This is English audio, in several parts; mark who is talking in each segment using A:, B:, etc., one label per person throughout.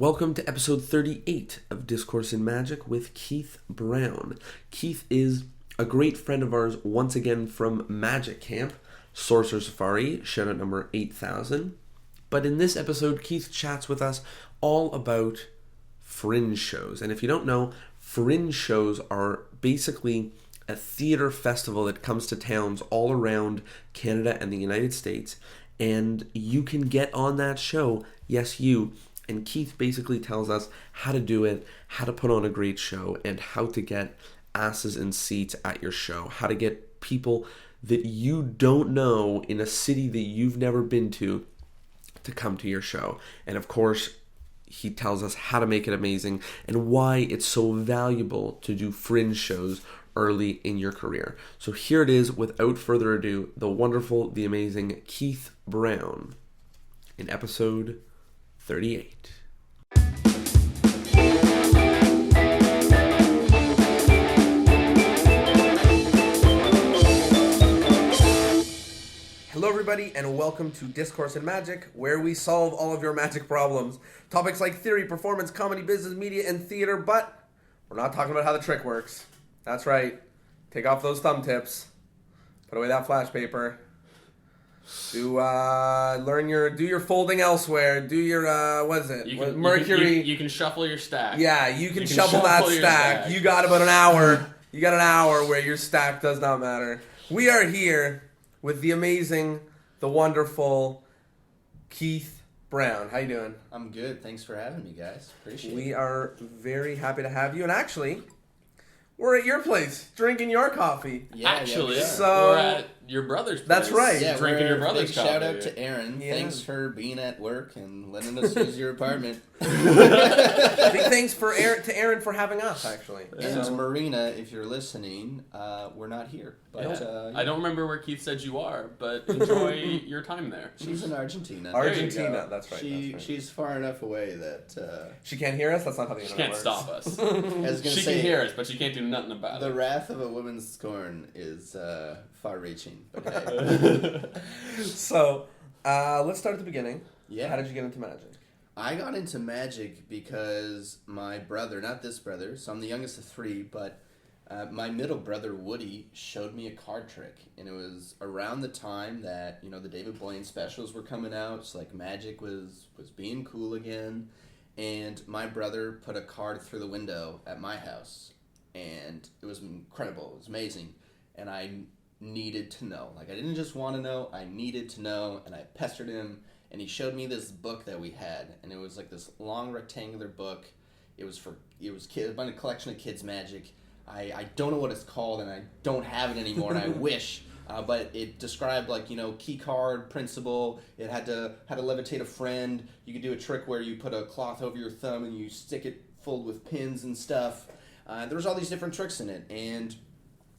A: Welcome to episode 38 of Discourse in Magic with Keith Brown. Keith is a great friend of ours once again from Magic Camp, Sorcerer Safari, shout out number 8000. But in this episode, Keith chats with us all about Fringe shows. And if you don't know, Fringe shows are basically a theater festival that comes to towns all around Canada and the United States. And you can get on that show, yes you. And Keith basically tells us how to do it, how to put on a great show, and how to get asses in seats at your show. How to get people that you don't know in a city that you've never been to come to your show. And of course, he tells us how to make it amazing and why it's so valuable to do fringe shows early in your career. So here it is, without further ado, the wonderful, the amazing Keith Brown in episode 38. Hello everybody and welcome to Discourse in Magic, where we solve all of your magic problems. Topics like theory, performance, comedy, business, media, and theater, but we're not talking about how the trick works. That's right. Take off those thumb tips. Put away that flash paper. Do your folding elsewhere. Do your what is it? Mercury.
B: You can shuffle your stack.
A: Yeah, you can shuffle that stack. You got about an hour. You got an hour where your stack does not matter. We are here with the amazing, the wonderful Keith Brown. How you doing?
C: I'm good. Thanks for having me, guys. Appreciate it.
A: We are very happy to have you. And actually, we're at your place drinking your coffee.
C: Yeah,
B: actually,
A: so
B: we're at your brother's place.
A: That's right.
C: Yeah,
B: drinking your brother's
C: big
B: coffee.
C: Shout out to Aaron.
A: Yeah.
C: Thanks for being at work and letting us use your apartment.
A: Big thanks to Aaron for having us, actually.
C: And to Marina, if you're listening, we're not here. But
B: I don't remember where Keith said you are, but enjoy your time there.
C: She's in Argentina.
A: Argentina, that's right.
C: She's far enough away that...
A: she can't hear us? That's not how the
B: She
A: internet
B: can't
A: works.
B: stop us.
C: I was gonna
B: She
C: say,
B: can hear us, but she can't do nothing about
C: the
B: it.
C: wrath of a woman's scorn is far-reaching. But hey.
A: So, let's start at the beginning.
C: Yeah.
A: How did you get into magic?
C: I got into magic because my brother, not this brother, so I'm the youngest of three, but my middle brother, Woody, showed me a card trick. And it was around the time that, the David Blaine specials were coming out. So, magic was being cool again. And my brother put a card through the window at my house. And it was incredible. It was amazing. And I needed to know. I didn't just want to know. I needed to know. And I pestered him. And he showed me this book that we had, and it was this long rectangular book. It was a collection of kids' magic. I don't know what it's called, and I don't have it anymore, and I wish. But it described key card principle. It had to levitate a friend. You could do a trick where you put a cloth over your thumb and you stick it full with pins and stuff. There was all these different tricks in it, and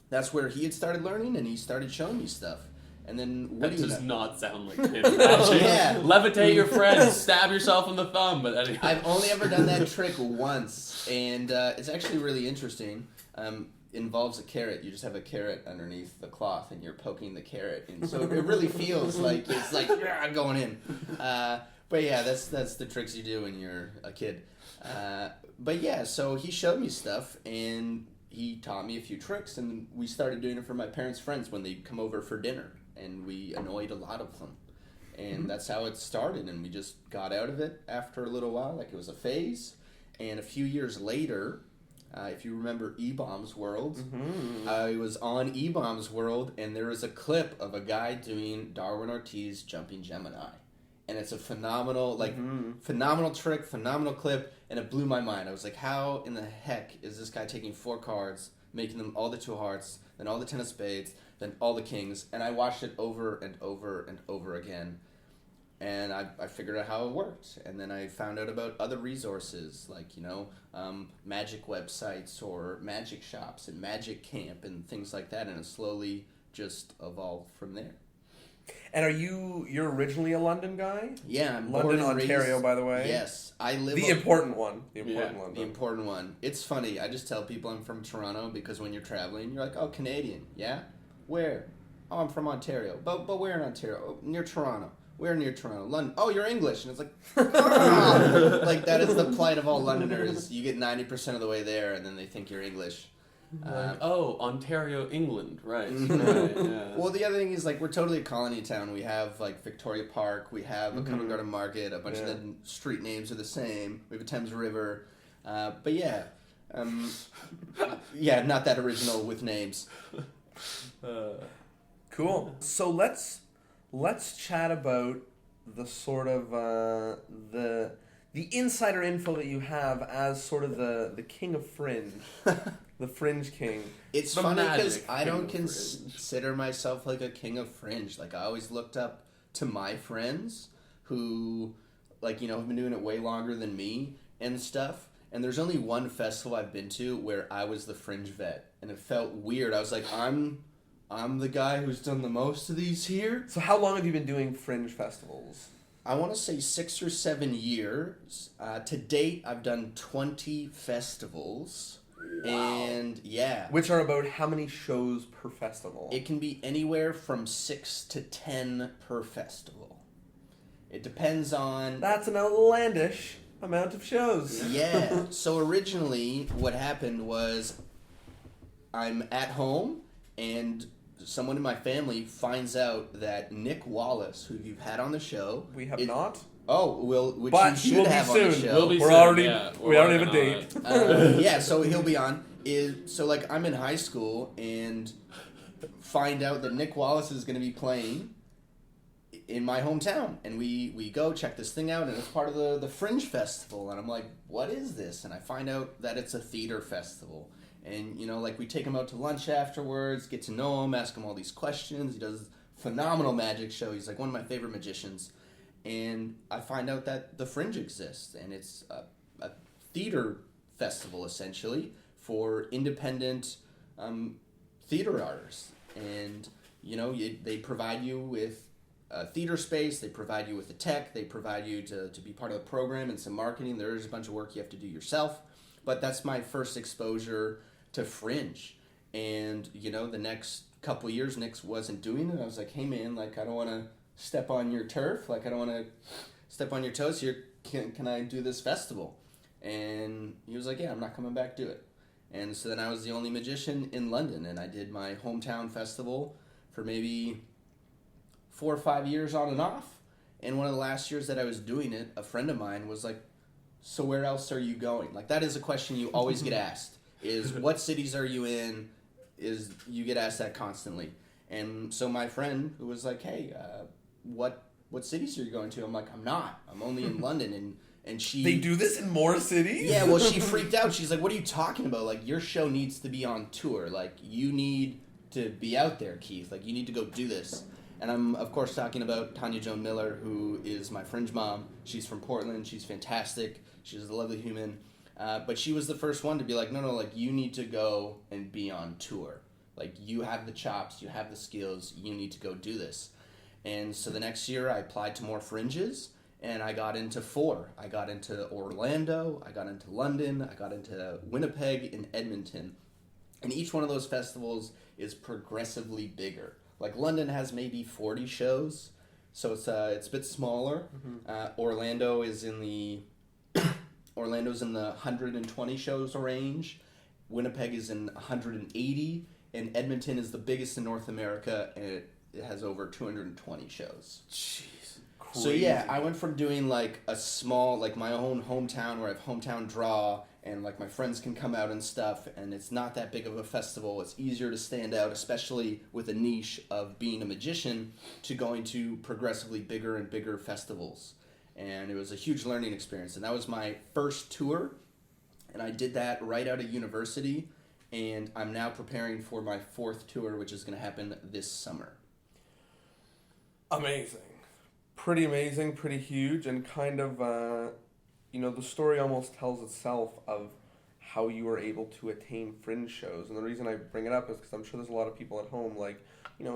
C: that's where he had started learning, and he started showing me stuff. And then
B: That does not sound like kids magic.
C: Yeah.
B: Levitate your friends, stab yourself in the thumb. But anyway.
C: I've only ever done that trick once, and it's actually really interesting. Involves a carrot. You just have a carrot underneath the cloth, and you're poking the carrot, and so it really feels like it's going in. But yeah, that's the tricks you do when you're a kid. But yeah, so he showed me stuff, and he taught me a few tricks, and we started doing it for my parents' friends when they'd come over for dinner. And we annoyed a lot of them. And that's how it started. And we just got out of it after a little while. It was a phase. And a few years later, if you remember E-Bombs World, I was on E-Bombs World, and there was a clip of a guy doing Darwin Ortiz Jumping Gemini. And it's a phenomenal, phenomenal trick, phenomenal clip, and it blew my mind. I was like, how in the heck is this guy taking 4 cards, making them all the 2 hearts, then all the 10 of spades, then all the kings, and I watched it over and over and over again, and I figured out how it worked, and then I found out about other resources, magic websites or magic shops and magic camp and things like that, and it slowly just evolved from there.
A: And you're originally a London guy?
C: Yeah, I'm
A: London,
C: born and
A: Ontario,
C: raised,
A: by the way.
C: Yes, I live...
A: The important one. The
C: important one. It's funny, I just tell people I'm from Toronto because when you're traveling, you're like, oh, Canadian, yeah? Where? Oh, I'm from Ontario. But where in Ontario? Oh, near Toronto. We're near Toronto. London. Oh, you're English. And it's like, ah! Like, that is the plight of all Londoners. You get 90% of the way there, and then they think you're English.
B: Ontario, England, right?
C: Mhm.
B: Right, yeah.
C: Well, the other thing is, like, we're totally a colony town. We have, like, Victoria Park. We have a Covent Garden Market. A bunch of the street names are the same. We have a Thames River. But yeah. Yeah, not that original with names.
A: Cool. So let's chat about the sort of the insider info that you have as sort of the king of Fringe, the Fringe king.
C: It's
B: The
C: funny because
B: magic
C: I don't
B: king of Fringe.
C: consider myself like a king of Fringe. Like, I always looked up to my friends who, like, have been doing it way longer than me and stuff. And there's only one festival I've been to where I was the Fringe vet, and it felt weird. I was like, I'm the guy who's done the most of these here.
A: So how long have you been doing Fringe festivals?
C: I want to say 6 or 7 years. To date, I've done 20 festivals. Wow. And yeah.
A: Which are about how many shows per festival?
C: It can be anywhere from 6 to 10 per festival. It depends on...
A: That's an outlandish amount of shows.
C: Yeah. So originally, what happened was I'm at home, and someone in my family finds out that Nick Wallace, who you've had on the show...
A: We have not.
C: Oh, which
A: But
C: you
A: he
C: should
A: will be
C: have on the
A: soon.
C: show.
B: We'll be
A: We're
B: soon,
A: already
B: yeah.
A: we already have a
B: working on
A: date.
B: it.
C: Yeah, so he'll be on. So, like, I'm in high school and find out that Nick Wallace is going to be playing in my hometown. And we go check this thing out, and it's part of the Fringe Festival. And I'm like, what is this? And I find out that it's a theater festival. And, like, we take him out to lunch afterwards, get to know him, ask him all these questions. He does a phenomenal magic show. He's, like, one of my favorite magicians. And I find out that the Fringe exists, and it's a theater festival, essentially, for independent theater artists. And, they provide you with a theater space, they provide you with the tech, they provide you to be part of the program and some marketing. There is a bunch of work you have to do yourself. But that's my first exposure to Fringe. And, the next couple years, Nick wasn't doing it. I was like, hey, man, like, I don't want to step on your turf. Like, I don't want to step on your toes here. Can I do this festival? And he was like, yeah, I'm not coming back to it. And so then I was the only magician in London, and I did my hometown festival for maybe 4 or 5 years on and off. And one of the last years that I was doing it, a friend of mine was like, so where else are you going? Like, that is a question you always get asked, is what cities are you in? You get asked that constantly. And so my friend, who was like, hey, what cities are you going to? I'm like, I'm not. I'm only in London. And she...
A: They do this in more cities?
C: Yeah, well, she freaked out. She's like, what are you talking about? Like, your show needs to be on tour. Like, you need to be out there, Keith. Like, you need to go do this. And I'm, of course, talking about Tanya Joan Miller, who is my Fringe mom. She's from Portland. She's fantastic. She's a lovely human. But she was the first one to be like, no, like, you need to go and be on tour. Like, you have the chops. You have the skills. You need to go do this. And so the next year, I applied to more Fringes, and I got into 4. I got into Orlando. I got into London. I got into Winnipeg and Edmonton. And each one of those festivals is progressively bigger. Like, London has maybe 40 shows, so it's a bit smaller. Mm-hmm. Orlando's in the 120 shows range. Winnipeg is in 180, and Edmonton is the biggest in North America, and it has over 220 shows.
A: Jeez. Crazy.
C: So yeah, I went from doing like a small, like my own hometown where I have hometown draw, and like my friends can come out and stuff, and it's not that big of a festival. It's easier to stand out, especially with a niche of being a magician, to going to progressively bigger and bigger festivals. And it was a huge learning experience. And that was my first tour, and I did that right out of university, and I'm now preparing for my 4th tour, which is going to happen this summer.
A: Amazing. Pretty amazing, pretty huge, and kind of, the story almost tells itself of how you were able to attain Fringe shows. And the reason I bring it up is because I'm sure there's a lot of people at home, like,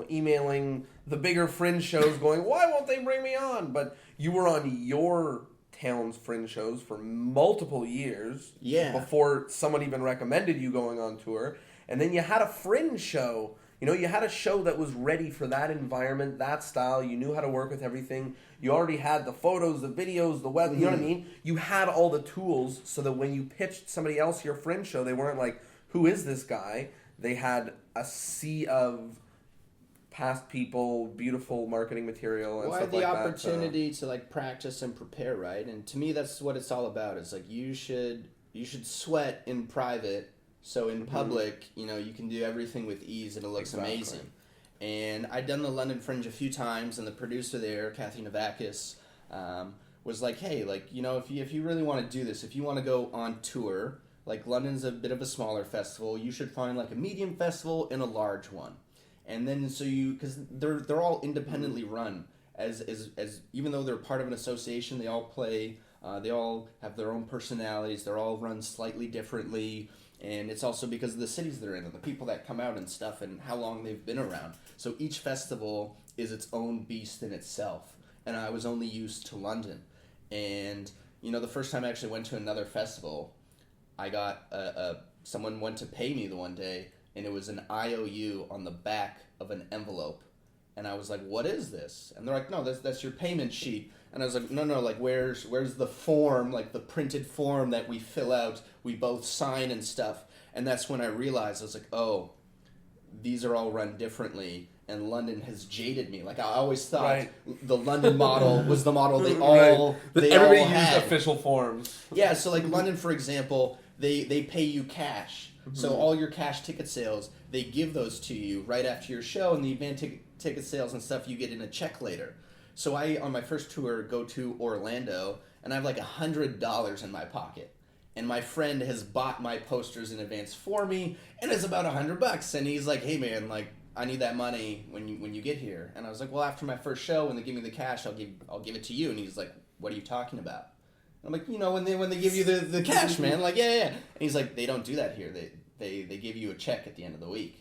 A: emailing the bigger Fringe shows going, why won't they bring me on? But you were on your town's Fringe shows for multiple years.
C: Yeah.
A: Before someone even recommended you going on tour. And then you had a Fringe show, You know, you had a show that was ready for that environment, that style. You knew how to work with everything. You already had the photos, the videos, the web. You know what I mean? You had all the tools so that when you pitched somebody else your Fringe show, they weren't like, who is this guy? They had a sea of past people, beautiful marketing material, and stuff like that.
C: The opportunity to like practice and prepare, right? And to me, that's what it's all about. It's like you should sweat in private, so in public, you know, you can do everything with ease and it looks amazing. And I'd done the London Fringe a few times, and the producer there, Kathy Navakis, was like, hey, like, you know, if you really want to do this, if you want to go on tour, like London's a bit of a smaller festival, you should find like a medium festival and a large one. And then because they're all independently run, as even though they're part of an association, they all play, they all have their own personalities, they're all run slightly differently, and it's also because of the cities they're in and the people that come out and stuff and how long they've been around. So each festival is its own beast in itself, and I was only used to London. And you know, the first time I actually went to another festival, I got someone went to pay me the one day, and it was an IOU on the back of an envelope. And I was like, what is this? And they're like, no, that's your payment sheet. And I was like, no, like, where's the form, like the printed form that we fill out, we both sign and stuff. And that's when I realized, I was like, oh, these are all run differently, and London has jaded me. Like, I always thought the London model was the model they all
A: everybody
C: all had.
A: used official forms.
C: Yeah, so like London, for example, they pay you cash. So all your cash ticket sales, they give those to you right after your show, and the event ticket sales and stuff you get in a check later. So I, on my first tour, go to Orlando, and I have like $100 in my pocket. And my friend has bought my posters in advance for me, and it's about $100. And he's like, hey man, like, I need that money when you get here. And I was like, well, after my first show, when they give me the cash, I'll give it to you. And he's like, what are you talking about? I'm like, you know, when they give you the cash, man, like, yeah. And he's like, they don't do that here. They give you a check at the end of the week.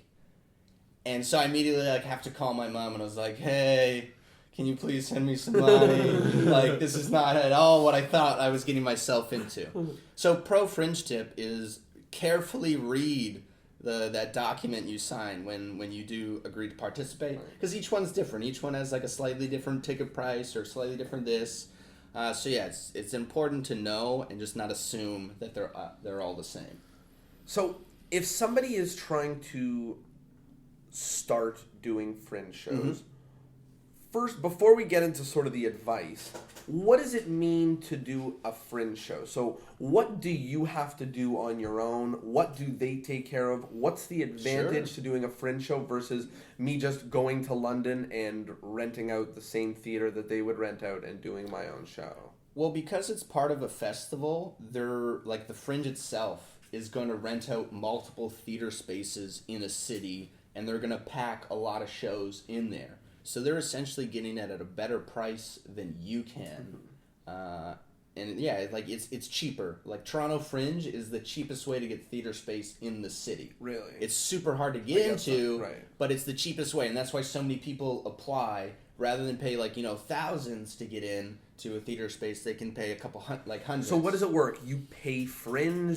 C: And so I immediately like have to call my mom, and I was like, hey, can you please send me some money? Like, this is not at all what I thought I was getting myself into. So pro Fringe tip is carefully read that document you sign when you do agree to participate, because each one's different. Each one has like a slightly different ticket price or slightly different this. So yeah, it's important to know and just not assume that they're all the same.
A: So if somebody is trying to start doing Fringe shows, first, before we get into sort of the advice, what does it mean to do a Fringe show? So what do you have to do on your own? What do they take care of? What's the advantage to doing a Fringe show versus me just going to London and renting out the same theater that they would rent out and doing my own show?
C: Well, because it's part of a festival, like the Fringe itself is going to rent out multiple theater spaces in a city, and they're going to pack a lot of shows in there. So they're essentially getting it at a better price than you can. And yeah, like it's cheaper. Like Toronto Fringe is the cheapest way to get theater space in the city.
A: Really?
C: It's super hard to get into, but it's the cheapest way. And that's why so many people apply. Rather than pay like, you know, thousands to get in to a theater space, they can pay a couple hundreds.
A: So what does it work? You pay Fringe?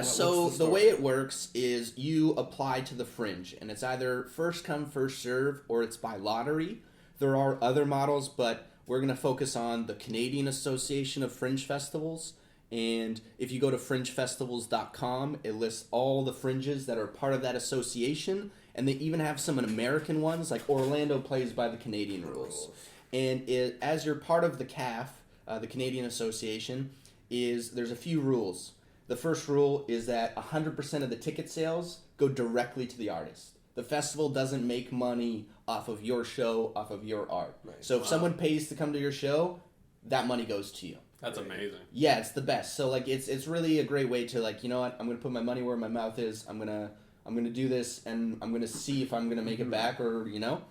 C: So the way it works is you apply to the Fringe, and it's either first come, first serve, or it's by lottery. There are other models, but we're going to focus on the Canadian Association of Fringe Festivals. And if you go to fringefestivals.com, it lists all the fringes that are part of that association. And they even have some American ones, like Orlando plays by the Canadian rules. And as you're part of the CAF, the Canadian Association, there's a few rules. The first rule is that 100% of the ticket sales go directly to the artist. The festival doesn't make money off of your show, off of your art. So if someone pays to come to your show, that money goes to you.
B: That's amazing.
C: Yeah, it's the best. So like it's really a great way to like, you know what, I'm gonna put my money where my mouth is. I'm gonna do this, and I'm gonna see if I'm gonna make it back, or you know.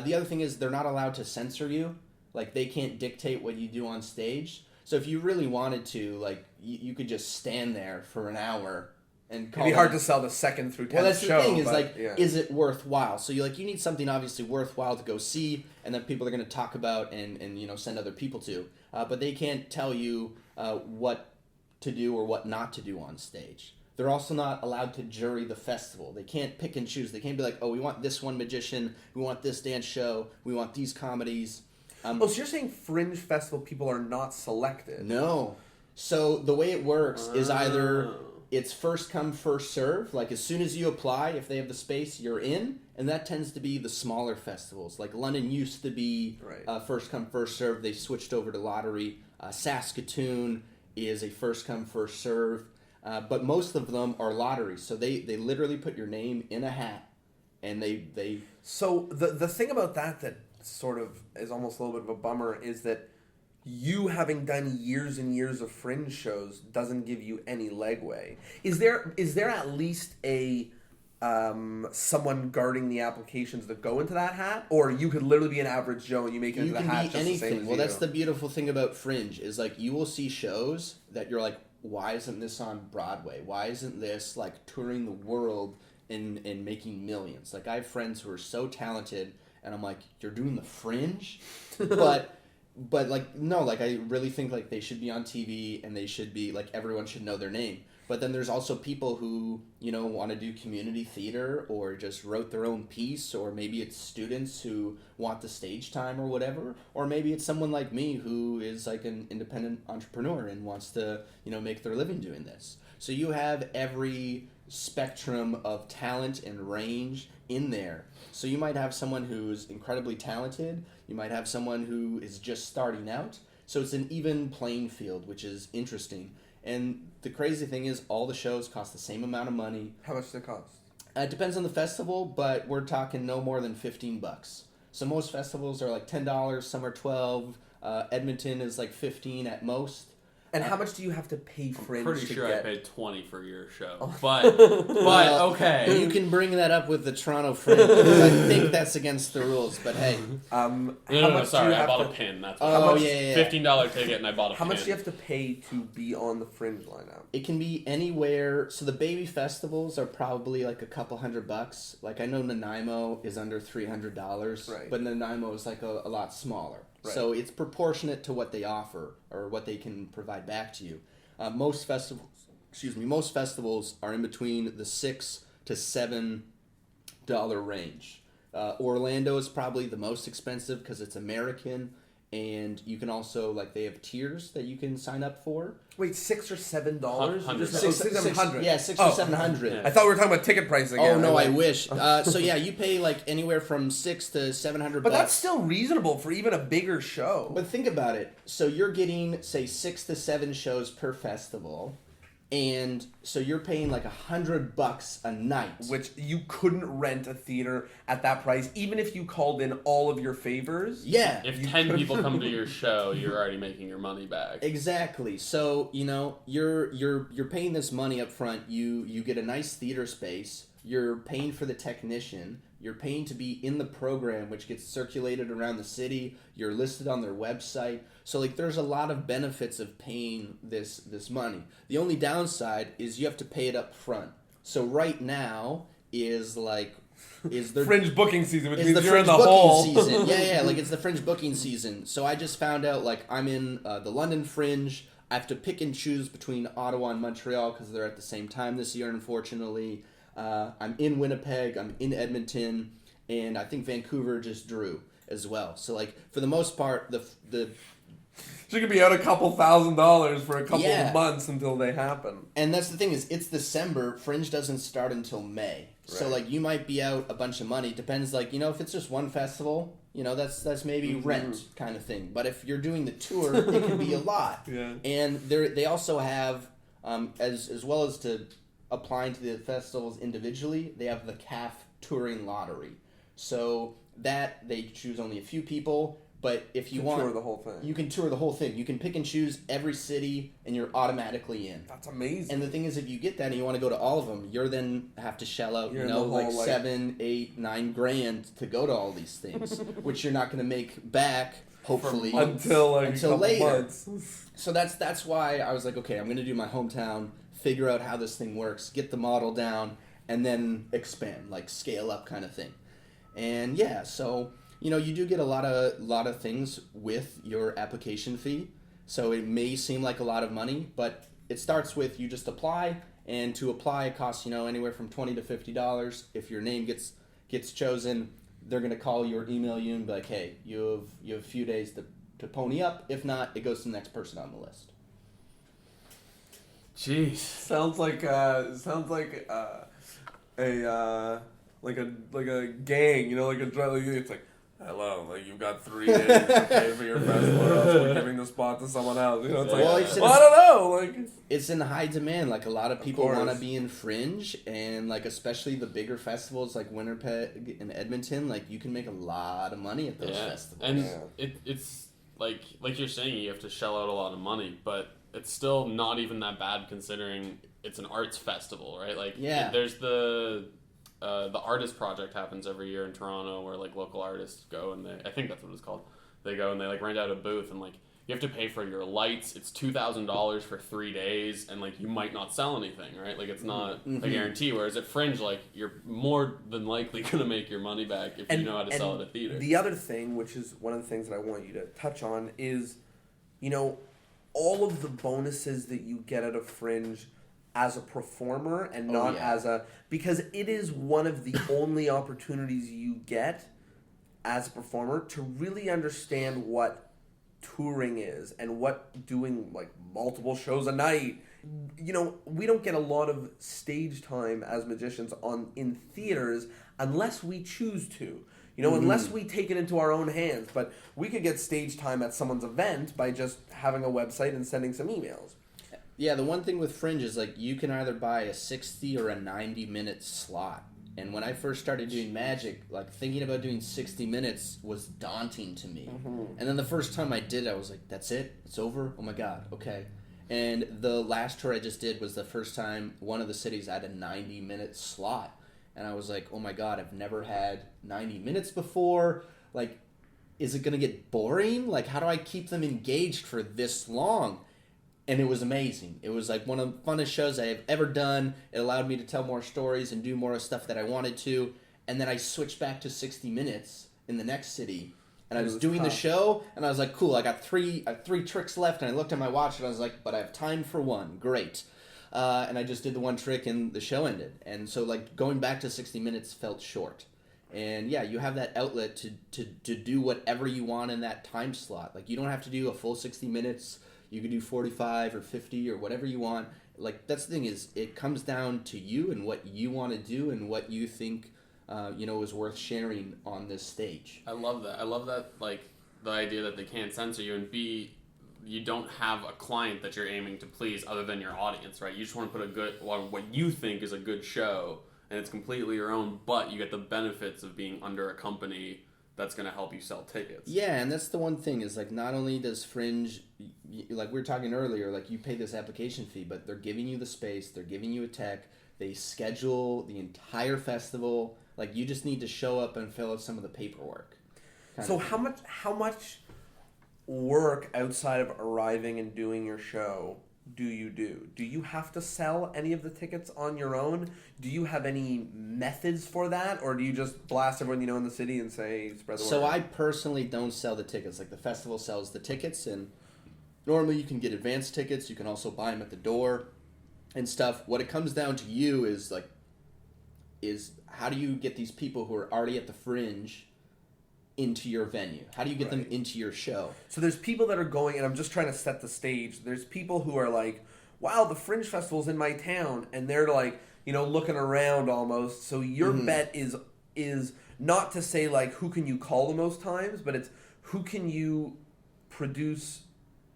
C: The other thing is they're not allowed to censor you. Like they can't dictate what you do on stage. So if you really wanted to, like you could just stand there for an hour and call.
A: It'd be hard to sell the second through 10th show.
C: Well, that's the thing is is it worthwhile? So you need something obviously worthwhile to go see, and that people are going to talk about and you know send other people to. But they can't tell you what to do or what not to do on stage. they're also not allowed to jury the festival. They can't pick and choose. They can't be like, oh, we want this one magician, we want this dance show, we want these comedies.
A: So you're saying Fringe Festival people are not selected?
C: No. So the way it works is either it's first come, first serve. Like as soon as you apply, if they have the space, you're in. And that tends to be the smaller festivals. Like London used to be first come, first serve. They switched over to lottery. Saskatoon is a first come, first serve. But most of them are lotteries. So they literally put your name in a hat. And they...
A: So the thing about that sort of is almost a little bit of a bummer is that you having done years and years of Fringe shows doesn't give you any legway. Is there at least a someone guarding the applications that go into that hat, or you could literally be an average Joe and you make it into the hat just
C: anything.
A: the same as
C: Well,
A: you?
C: that's the beautiful thing about Fringe is like you will see shows that you're like, why isn't this on Broadway? Why isn't this like touring the world and making millions? Like I have friends who are so talented, and I'm like, you're doing the Fringe, but like no, like I really think like they should be on TV and they should be like everyone should know their name. But then there's also people who, you know, want to do community theater or just wrote their own piece, or maybe it's students who want the stage time or whatever, or maybe it's someone like me who is like an independent entrepreneur and wants to, you know, make their living doing this. So you have every spectrum of talent and range in there. So you might have someone who's incredibly talented, you might have someone who is just starting out. So it's an even playing field, which is interesting. And the crazy thing is all the shows cost the same amount of money.
A: How much does it cost?
C: It depends on the festival, but we're talking no more than $15. So most festivals are like $10, some are $12. Edmonton is like $15 at most.
A: And how much do you have to pay Fringe
B: Pretty
A: to
B: sure
A: get?
B: I paid $20 for your show, but okay.
C: You can bring that up with the Toronto Fringe. I think that's against the rules, but hey.
B: No,
A: much
B: sorry,
A: do you
B: I
A: have
B: bought
A: to-
B: a pin. That's
C: Oh,
B: what
C: yeah.
B: $15 ticket, and I bought a pin.
A: How much do you have to pay to be on the Fringe lineup?
C: It can be anywhere. So the baby festivals are probably like a couple $100. Like I know Nanaimo is under $300,
A: Right.
C: but Nanaimo is like a lot smaller.
A: Right.
C: So it's proportionate to what they offer or what they can provide back to you. Most festivals are in between the $6 to $7 range. Orlando is probably the most expensive because it's American, and you can also they have tiers that you can sign up for.
A: Wait, $6 or $7?
B: $100.
A: $600.
C: Yeah, $600 to $700.
B: Yeah.
A: I thought we were talking about ticket price again.
C: Oh no, I wish. So yeah, you pay anywhere from $600 to $700.
A: But that's still reasonable for even a bigger show.
C: But think about it. So you're getting say 6 to 7 shows per festival, and so you're paying like $100 a night.
A: Which you couldn't rent a theater at that price, even if you called in all of your favors.
C: Yeah.
B: If 10 people come to your show, you're already making your money back.
C: Exactly. So, you know, you're paying this money up front. You get a nice theater space. You're paying for the technician. You're paying to be in the program, which gets circulated around the city. You're listed on their website. So, there's a lot of benefits of paying this money. The only downside is you have to pay it up front. So, right now is the
A: Fringe booking season, which
C: It's
A: means
C: the
A: you're in
C: Fringe
A: the
C: booking
A: hole.
C: season. Yeah, it's the Fringe booking season. So I just found out, I'm in the London Fringe. I have to pick and choose between Ottawa and Montreal because they're at the same time this year, unfortunately. I'm in Winnipeg. I'm in Edmonton. And I think Vancouver just drew as well. So, for the most part, the
A: She could be out a couple $1,000s for a couple
C: Yeah.
A: of months until they happen.
C: And that's the thing is, it's December. Fringe doesn't start until May. So,
A: Right.
C: you might be out a bunch of money. Depends, if it's just one festival, that's maybe rent kind of thing. But if you're doing the tour, it can be a lot.
A: Yeah.
C: And they also have, as well as to applying to the festivals individually, they have the CAF touring lottery. So that they choose only a few people. But if you want,
A: tour the whole thing.
C: you can tour the whole thing. You can pick and choose every city, and you're automatically in.
A: That's amazing.
C: And the thing is, if you get that and you want to go to all of them, you're then have to shell out,
A: You're in the whole,
C: $7, $8, $9 to go to all these things, which you're not going to make back, hopefully,
A: until a
C: until
A: couple
C: later.
A: months.
C: So that's why I was like, okay, I'm going to do my hometown, figure out how this thing works, get the model down, and then expand, scale up kind of thing. And yeah, so you do get a lot of things with your application fee. So it may seem like a lot of money, but it starts with you just apply And to apply, it costs anywhere from $20 to $50. If your name gets chosen, they're gonna call you or email you and be like, hey, you have a few days to pony up. If not, it goes to the next person on the list.
B: Jeez.
A: Sounds like a gang, like a drug. It's like, hello, like you've got 3 days to pay for your festival, or else we're giving the spot to someone else. It's like, I don't know, like
C: it's in high demand. Like a lot of people want to be in Fringe, and like especially the bigger festivals like Winnipeg and Edmonton. Like you can make a lot of money at those festivals.
B: And it's like you're saying, you have to shell out a lot of money, but it's still not even that bad considering it's an arts festival, right? Like, there's the artist project happens every year in Toronto where like local artists go and I think that's what it's called. They go and they like rent out a booth and like you have to pay for your lights. It's $2,000 for 3 days and like you might not sell anything, right? Like it's not a guarantee. Whereas at Fringe, like you're more than likely going to make your money back if you know how to sell at a theater.
A: The other thing, which is one of the things that I want you to touch on, is all of the bonuses that you get out of Fringe as a performer and not as because it is one of the only opportunities you get as a performer to really understand what touring is and what doing like multiple shows a night. We don't get a lot of stage time as magicians in theaters unless we choose to. Unless we take it into our own hands. But we could get stage time at someone's event by just having a website and sending some emails.
C: Yeah, the one thing with Fringe is like you can either buy a 60 or a 90-minute slot. And when I first started doing magic, like thinking about doing 60 minutes was daunting to me. And then the first time I did it, I was like, that's it? It's over? Oh my God, okay. And the last tour I just did was the first time one of the cities had a 90-minute slot. And I was like, oh my God, I've never had 90 minutes before. Like, is it going to get boring? Like, how do I keep them engaged for this long? And it was amazing. It was like one of the funnest shows I have ever done. It allowed me to tell more stories and do more stuff that I wanted to. And then I switched back to 60 minutes in the next city. And I was doing the show, and I was like, cool, I got three tricks left. And I looked at my watch, and I was like, but I have time for one. Great. And I just did the one trick and the show ended. And so like going back to 60 minutes felt short. And yeah, you have that outlet to do whatever you want in that time slot. Like you don't have to do a full 60 minutes. You can do 45 or 50 or whatever you want. Like that's the thing is it comes down to you and what you want to do and what you think is worth sharing on this stage.
B: I love that like the idea that they can't censor you and you don't have a client that you're aiming to please other than your audience, right? You just want to put what you think is a good show, and it's completely your own, but you get the benefits of being under a company that's going to help you sell tickets.
C: Yeah, and that's the one thing is like not only does Fringe, like we were talking earlier, like you pay this application fee, but they're giving you the space, they're giving you a tech, they schedule the entire festival. Like you just need to show up and fill out some of the paperwork.
A: So how much work outside of arriving and doing your show do you do? Do you have to sell any of the tickets on your own? Do you have any methods for that? Or do you just blast everyone in the city and say, spread the word?
C: So I personally don't sell the tickets. Like the festival sells the tickets, and normally you can get advance tickets. You can also buy them at the door and stuff. What it comes down to you is how do you get these people who are already at the Fringe into your venue? How do you get them into your show?
A: So there's people that are going, and I'm just trying to set the stage. There's people who are like, wow, the Fringe Festival's in my town, and they're like, looking around almost. So your bet is not to say like who can you call the most times, but it's how can you produce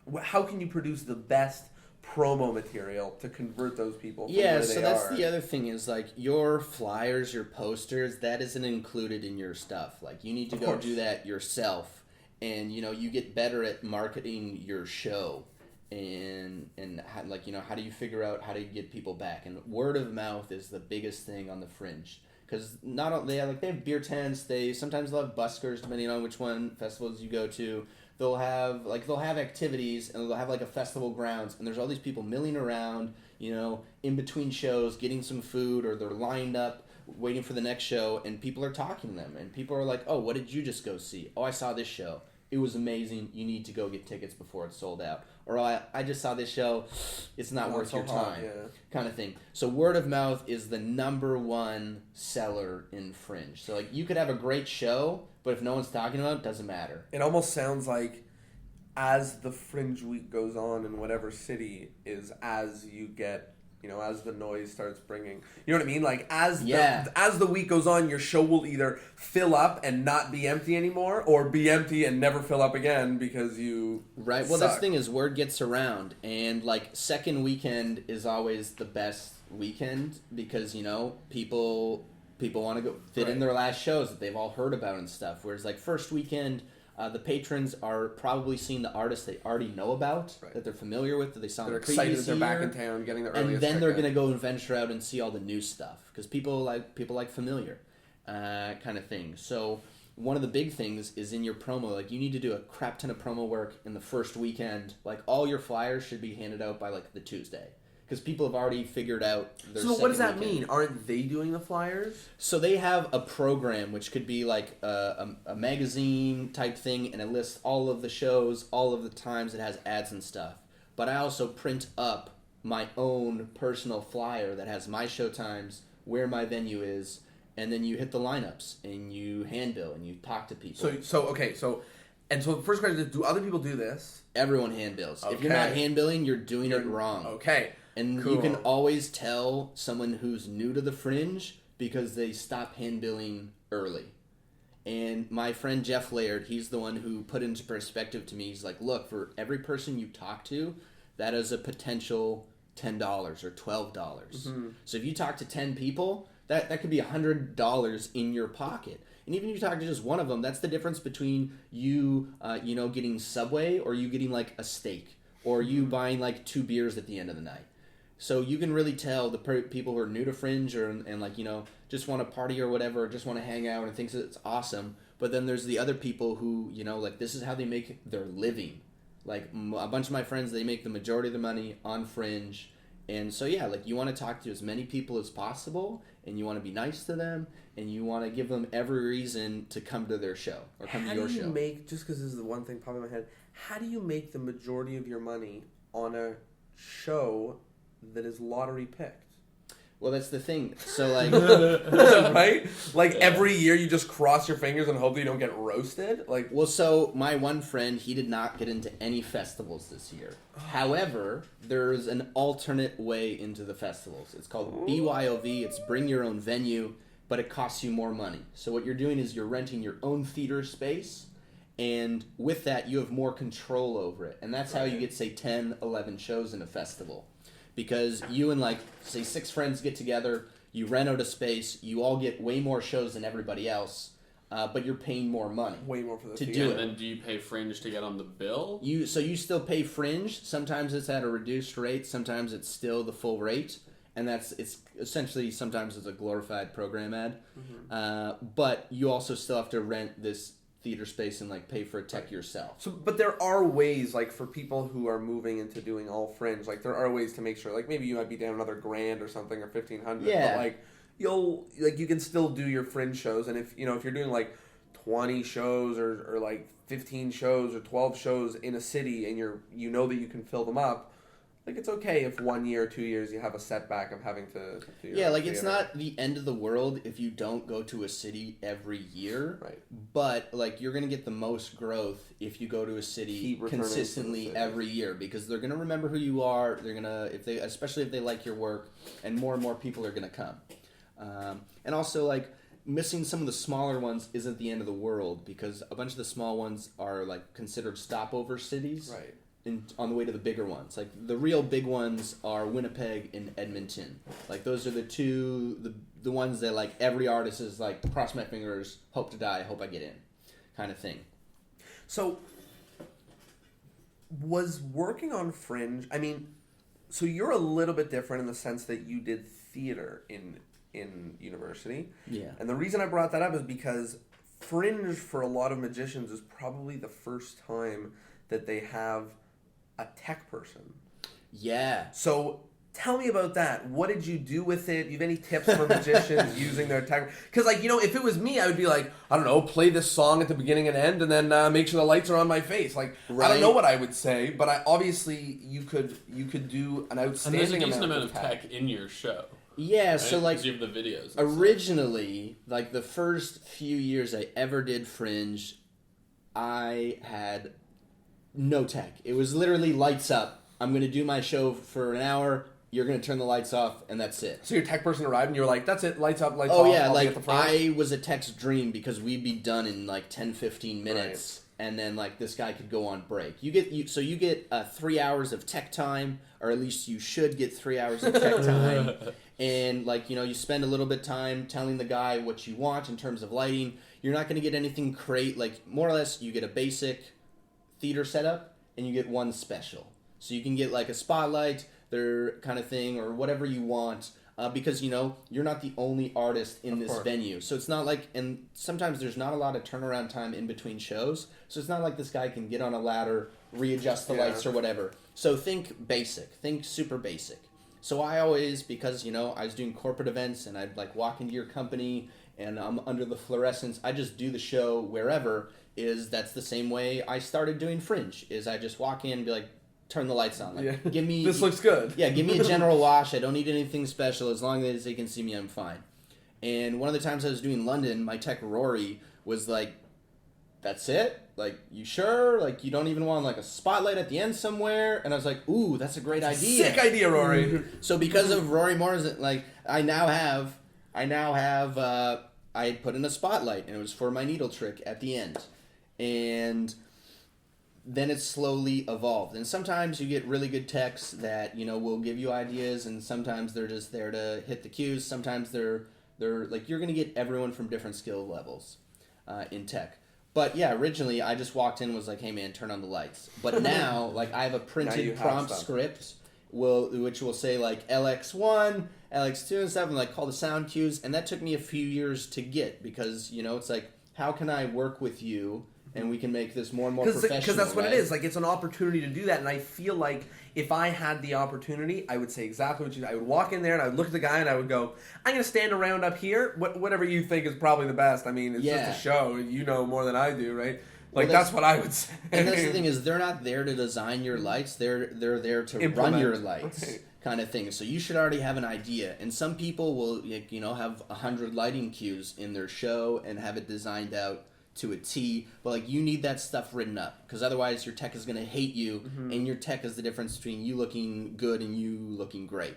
A: the best promo material to convert those people from where they
C: that's
A: are.
C: The other thing is like your flyers, your posters, that isn't included in your stuff. Like you need to go do that yourself, and you get better at marketing your show, and how do you figure out how to get people back? And word of mouth is the biggest thing on the Fringe. Because they have beer tents, they sometimes have buskers depending on which festivals you go to. They'll have activities, and they'll have like a festival grounds, and there's all these people milling around, in between shows, getting some food, or they're lined up waiting for the next show, and people are talking to them, and people are like, oh, what did you just go see? Oh, I saw this show. it was amazing. You need to go get tickets before it's sold out. Or I just saw this show, it's not worth your time, kind of thing. So word of mouth is the number one seller in Fringe. So like you could have a great show, but if no one's talking about it, doesn't matter.
A: It almost sounds like as the Fringe week goes on in whatever city is as you get, as the noise starts bringing, you know what I mean? Like as the week goes on, your show will either fill up and not be empty anymore, or be empty and never fill up again because you
C: Right. Well, that's the thing is word gets around, and like second weekend is always the best weekend because people want to go fit in their last shows that they've all heard about and stuff. Whereas like first weekend, the patrons are probably seeing the artists they already know about, that they're familiar with, that they saw in the previous year. They're excited that they're back in town, getting the earliest. And then they're going to go and venture out and see all the new stuff because people like familiar kind of thing. So one of the big things is in your promo. Like you need to do a crap ton of promo work in the first weekend. Like all your flyers should be handed out by like the Tuesday. Because people have already figured out their
A: So what does that mean? Aren't they doing the flyers?
C: So they have a program which could be like a magazine type thing, and it lists all of the shows, all of the times, it has ads and stuff. But I also print up my own personal flyer that has my show times, where my venue is, and then you hit the lineups, and you handbill, and you talk to people.
A: So the first question is, do other people do this?
C: Everyone handbills. Okay. If you're not handbilling, you're doing it wrong.
A: Okay.
C: And you can always tell someone who's new to the Fringe because they stop handbilling early. And my friend Jeff Laird, he's the one who put into perspective to me. He's like, look, for every person you talk to, that is a potential $10 or $12. Mm-hmm. So if you talk to 10 people, that could be $100 in your pocket. And even if you talk to just one of them, that's the difference between you, getting Subway or you getting like a steak or you buying like 2 beers at the end of the night. So you can really tell the people who are new to Fringe and just want to party or whatever, or just want to hang out and thinks it's awesome. But then there's the other people who, this is how they make their living. Like a bunch of my friends, they make the majority of the money on Fringe. And so, you want to talk to as many people as possible, and you want to be nice to them, and you want to give them every reason to come to their show or come to your show.
A: How do you make, just because this is the one thing popping in my head, how do you make the majority of your money on a show that is lottery picked?
C: Well, that's the thing. So,
A: right? Like, every year you just cross your fingers and hope that you don't get roasted?
C: So my one friend, he did not get into any festivals this year. However, there's an alternate way into the festivals. It's called BYOV. It's bring your own venue, but it costs you more money. So what you're doing is you're renting your own theater space, and with that, you have more control over it. And that's how you get, say, 10, 11 shows in a festival. Because you and, say, 6 friends get together, you rent out a space, you all get way more shows than everybody else, but you're paying more money.
A: Way more for the
C: to
A: theater.
C: do
B: it.
C: And
B: then do you pay Fringe to get on the bill?
C: So you still pay Fringe. Sometimes it's at a reduced rate. Sometimes it's still the full rate. And it's essentially, sometimes it's a glorified program ad. Mm-hmm. But you also still have to rent this theater space and pay for a tech yourself.
A: So, but there are ways, for people who are moving into doing all Fringe, there are ways to make sure, maybe you might be down another $1,000 or something, or $1,500.
C: Yeah.
A: But you can still do your Fringe shows, and if you're doing 20 shows or 15 shows or 12 shows in a city, and you know that you can fill them up. It's okay if 1 year or 2 years you have a setback of having to do your theater.
C: It's not the end of the world if you don't go to a city every year.
A: Right.
C: But, you're going to get the most growth if you go to a city consistently every year, because they're going to remember who you are. They're going to, especially if they like your work, and more people are going to come. And also, missing some of the smaller ones isn't the end of the world, because a bunch of the small ones are, considered stopover cities.
A: Right.
C: On the way to the bigger ones. The real big ones are Winnipeg and Edmonton. Those are the two, the ones that every artist is cross my fingers, hope to die, hope I get in, kind of thing.
A: So, was working on Fringe, so you're a little bit different in the sense that you did theater in university.
C: Yeah.
A: And the reason I brought that up is because Fringe, for a lot of magicians, is probably the first time that they have a tech person.
C: Yeah.
A: So Tell me about that. What did you do with it? Do you have any tips for magicians using their tech? Because, like, if it was me, I would be like, I don't know, play this song at the beginning and end, and then make sure the lights are on my face. Like, right. I don't know what I would say, but obviously you could do an outstanding
B: and there's a decent amount of tech in your show.
C: Yeah, right?
B: So like you have the videos.
C: Originally, like the first few years I ever did Fringe, I had no tech. It was literally lights up. I'm going to do my show for an hour. You're going to turn the lights off, and that's it.
A: So your tech person arrived, and you were like, that's it, lights up, lights off.
C: Oh, yeah, like, I was a tech's dream because we'd be done in, like, 10, 15 minutes, right. And then, like, this guy could go on break. You get 3 hours of tech time, or at least you should get 3 hours of tech time, and, like, you spend a little bit of time telling the guy what you want in terms of lighting. You're not going to get anything great. Like, more or less, you get a basic theater setup, and you get one special. So you can get, like, a spotlight, their kind of thing, or whatever you want, because you're not the only artist in this venue, so it's not like, and sometimes there's not a lot of turnaround time in between shows, so it's not like this guy can get on a ladder, readjust the lights or whatever. So think super basic. So I always, because I was doing corporate events and I'd like walk into your company and I'm under the fluorescence, I just do the show wherever. That's the same way I started doing Fringe, is I just walk in and be like, turn the lights on. Like, give me
A: this looks good.
C: Yeah, give me a general wash. I don't need anything special. As long as they can see me, I'm fine. And one of the times I was doing London, my tech Rory was like, "That's it? Like, you sure? Like, you don't even want like a spotlight at the end somewhere?" And I was like, "Ooh, that's a great idea.
A: Sick idea, Rory."
C: So because of Rory Morrison, like, I put in a spotlight, and it was for my needle trick at the end, and then it's slowly evolved. And sometimes you get really good techs that, will give you ideas, and sometimes they're just there to hit the cues. Sometimes they're like, you're going to get everyone from different skill levels in tech. But yeah, originally I just walked in and was like, hey man, turn on the lights. But now, like, I have a printed prompt script which will say like LX1, LX2 and stuff, and like call the sound cues. And that took me a few years to get, because, it's like, how can I work with you and we can make this more and more professional?
A: Because that's what it is. Like, it's an opportunity to do that. And I feel like if I had the opportunity, I would say exactly what you... I would walk in there and I would look at the guy and I would go, I'm going to stand around up here. Whatever you think is probably the best. I mean, it's just a show. You know more than I do, right? Like, that's what I would say.
C: And that's the thing, is they're not there to design your lights. They're there to run your lights. Right. Kind of thing. So you should already have an idea. And some people will, have 100 lighting cues in their show and have it designed out to a T, but like, you need that stuff written up, because otherwise your tech is going to hate you, and your tech is the difference between you looking good and you looking great,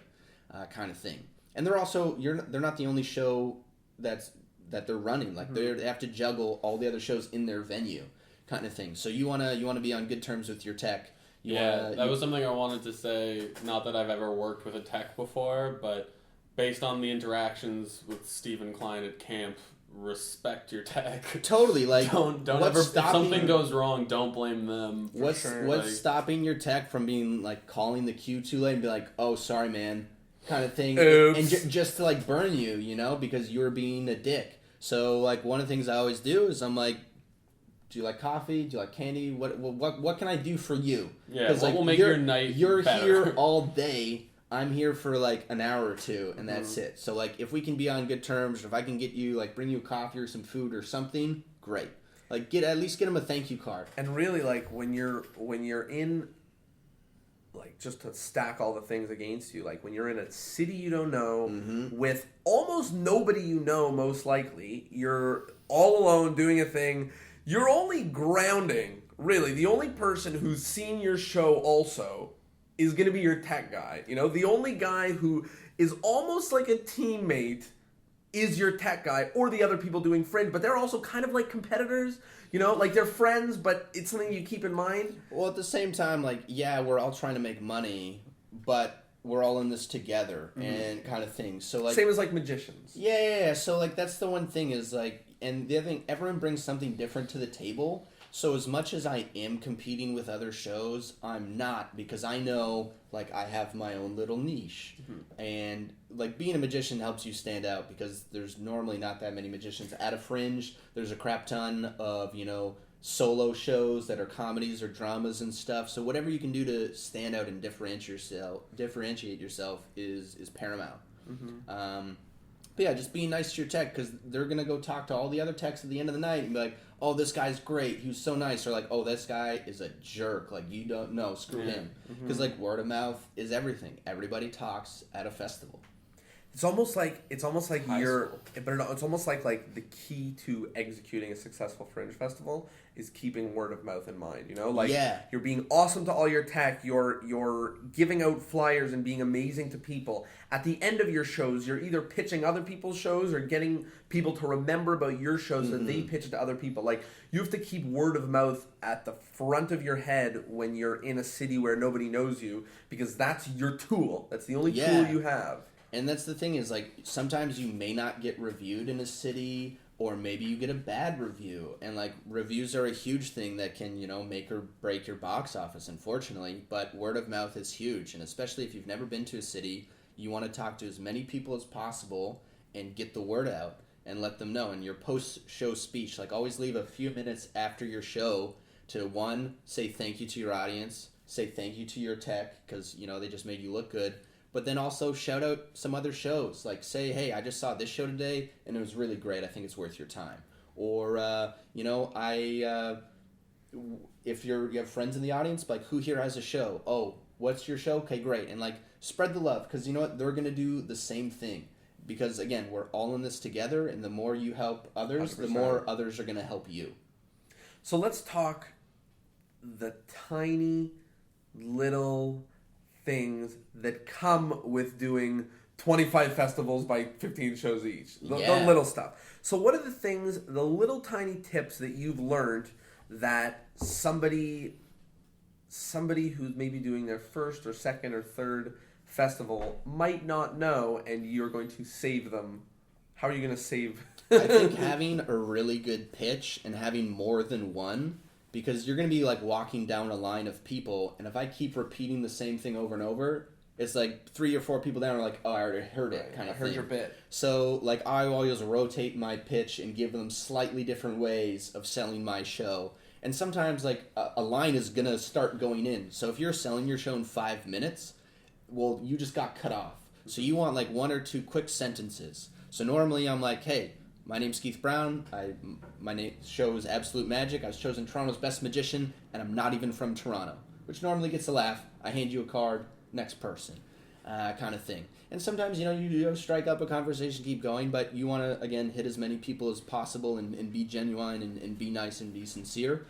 C: kind of thing. And they're not the only show that they're running. Like, they have to juggle all the other shows in their venue, kind of thing. So you wanna be on good terms with your tech.
B: That was something I wanted to say. Not that I've ever worked with a tech before, but based on the interactions with Stephen Klein at camp, respect your tech.
C: Totally, like,
B: don't ever, if something goes wrong, don't blame them.
C: What's stopping your tech from being like calling the queue too late and be like, oh, sorry man, kind of thing.
A: Oops.
C: And just to like burn you, because you're being a dick. So like, one of the things I always do is I'm like, do you like coffee? Do you like candy? What can I do for you?
B: Yeah, what will make your night
C: You're
B: better?
C: Here all day. I'm here for like an hour or two, and that's it. So like, if we can be on good terms, or if I can get you, like, bring you a coffee or some food or something, great. Like, at least get them a thank you card.
A: And really, like, when you're in, like, just to stack all the things against you, like, when you're in a city you don't know, with almost nobody you know, most likely, you're all alone doing a thing, you're only grounding, really, the only person who's seen your show also is going to be your tech guy. The only guy who is almost like a teammate is your tech guy, or the other people doing Fringe, but they're also kind of like competitors, like, they're friends, but it's something you keep in mind.
C: Well, at the same time, like, yeah, we're all trying to make money, but we're all in this together, and kind of thing. So like,
A: same as like magicians.
C: Yeah. So like, that's the one thing is like, and the other thing, everyone brings something different to the table. So as much as I am competing with other shows, I'm not, because I know, like, I have my own little niche. And, like, being a magician helps you stand out, because there's normally not that many magicians at a Fringe. There's a crap ton of, solo shows that are comedies or dramas and stuff. So whatever you can do to stand out and differentiate yourself is paramount. But yeah, just being nice to your tech, because they're going to go talk to all the other techs at the end of the night and be like, oh, this guy's great, he was so nice, or like, oh, this guy is a jerk, like, you don't know, screw him. Because like word of mouth is everything. Everybody talks at a festival.
A: It's almost like it's almost like the key to executing a successful Fringe festival is keeping word of mouth in mind. You know, like you're being awesome to all your tech. You're giving out flyers and being amazing to people. At the end of your shows, you're either pitching other people's shows or getting people to remember about your shows that they pitch to other people. Like, you have to keep word of mouth at the front of your head when you're in a city where nobody knows you, because that's your tool. That's the only tool you have.
C: And that's the thing is, like, sometimes you may not get reviewed in a city, or maybe you get a bad review. And, like, reviews are a huge thing that can, you know, make or break your box office, unfortunately. But word of mouth is huge. And especially if you've never been to a city, you want to talk to as many people as possible and get the word out and let them know. And your post-show speech, like, always leave a few minutes after your show to, one, say thank you to your audience, say thank you to your tech, because, you know, they just made you look good. But then also shout out some other shows. Like, say, hey, I just saw this show today, and it was really great. I think it's worth your time. Or, you know, if you have friends in the audience, like, who here has a show? Oh, what's your show? Okay, great. And, like, spread the love, because you know what? They're going to do the same thing. Because, again, we're all in this together, and the more you help others, 100%. The more others are going to help you.
A: So let's talk the tiny little things that come with doing 25 festivals by 15 shows each. The little stuff. So what are the things, the little tiny tips that you've learned that somebody who's maybe doing their first or second or third festival might not know, and you're going to save them? How are you going to save?
C: I think having a really good pitch and having more than one, because you're going to be, like, walking down a line of people, and if I keep repeating the same thing over and over, it's like 3 or 4 people down are like, oh, I already heard it, kind of thing. I heard
A: your bit.
C: So, like, I always rotate my pitch and give them slightly different ways of selling my show. And sometimes, like, a line is going to start going in. So if you're selling your show in 5 minutes, well, you just got cut off. So you want, like, 1 or 2 quick sentences. So normally I'm like, hey, my name's Keith Brown. My show is Absolute Magic. I was chosen Toronto's best magician, and I'm not even from Toronto, which normally gets a laugh. I hand you a card, next person, kind of thing. And sometimes, you know, you strike up a conversation, keep going, but you want to, again, hit as many people as possible and be genuine and be nice and be sincere.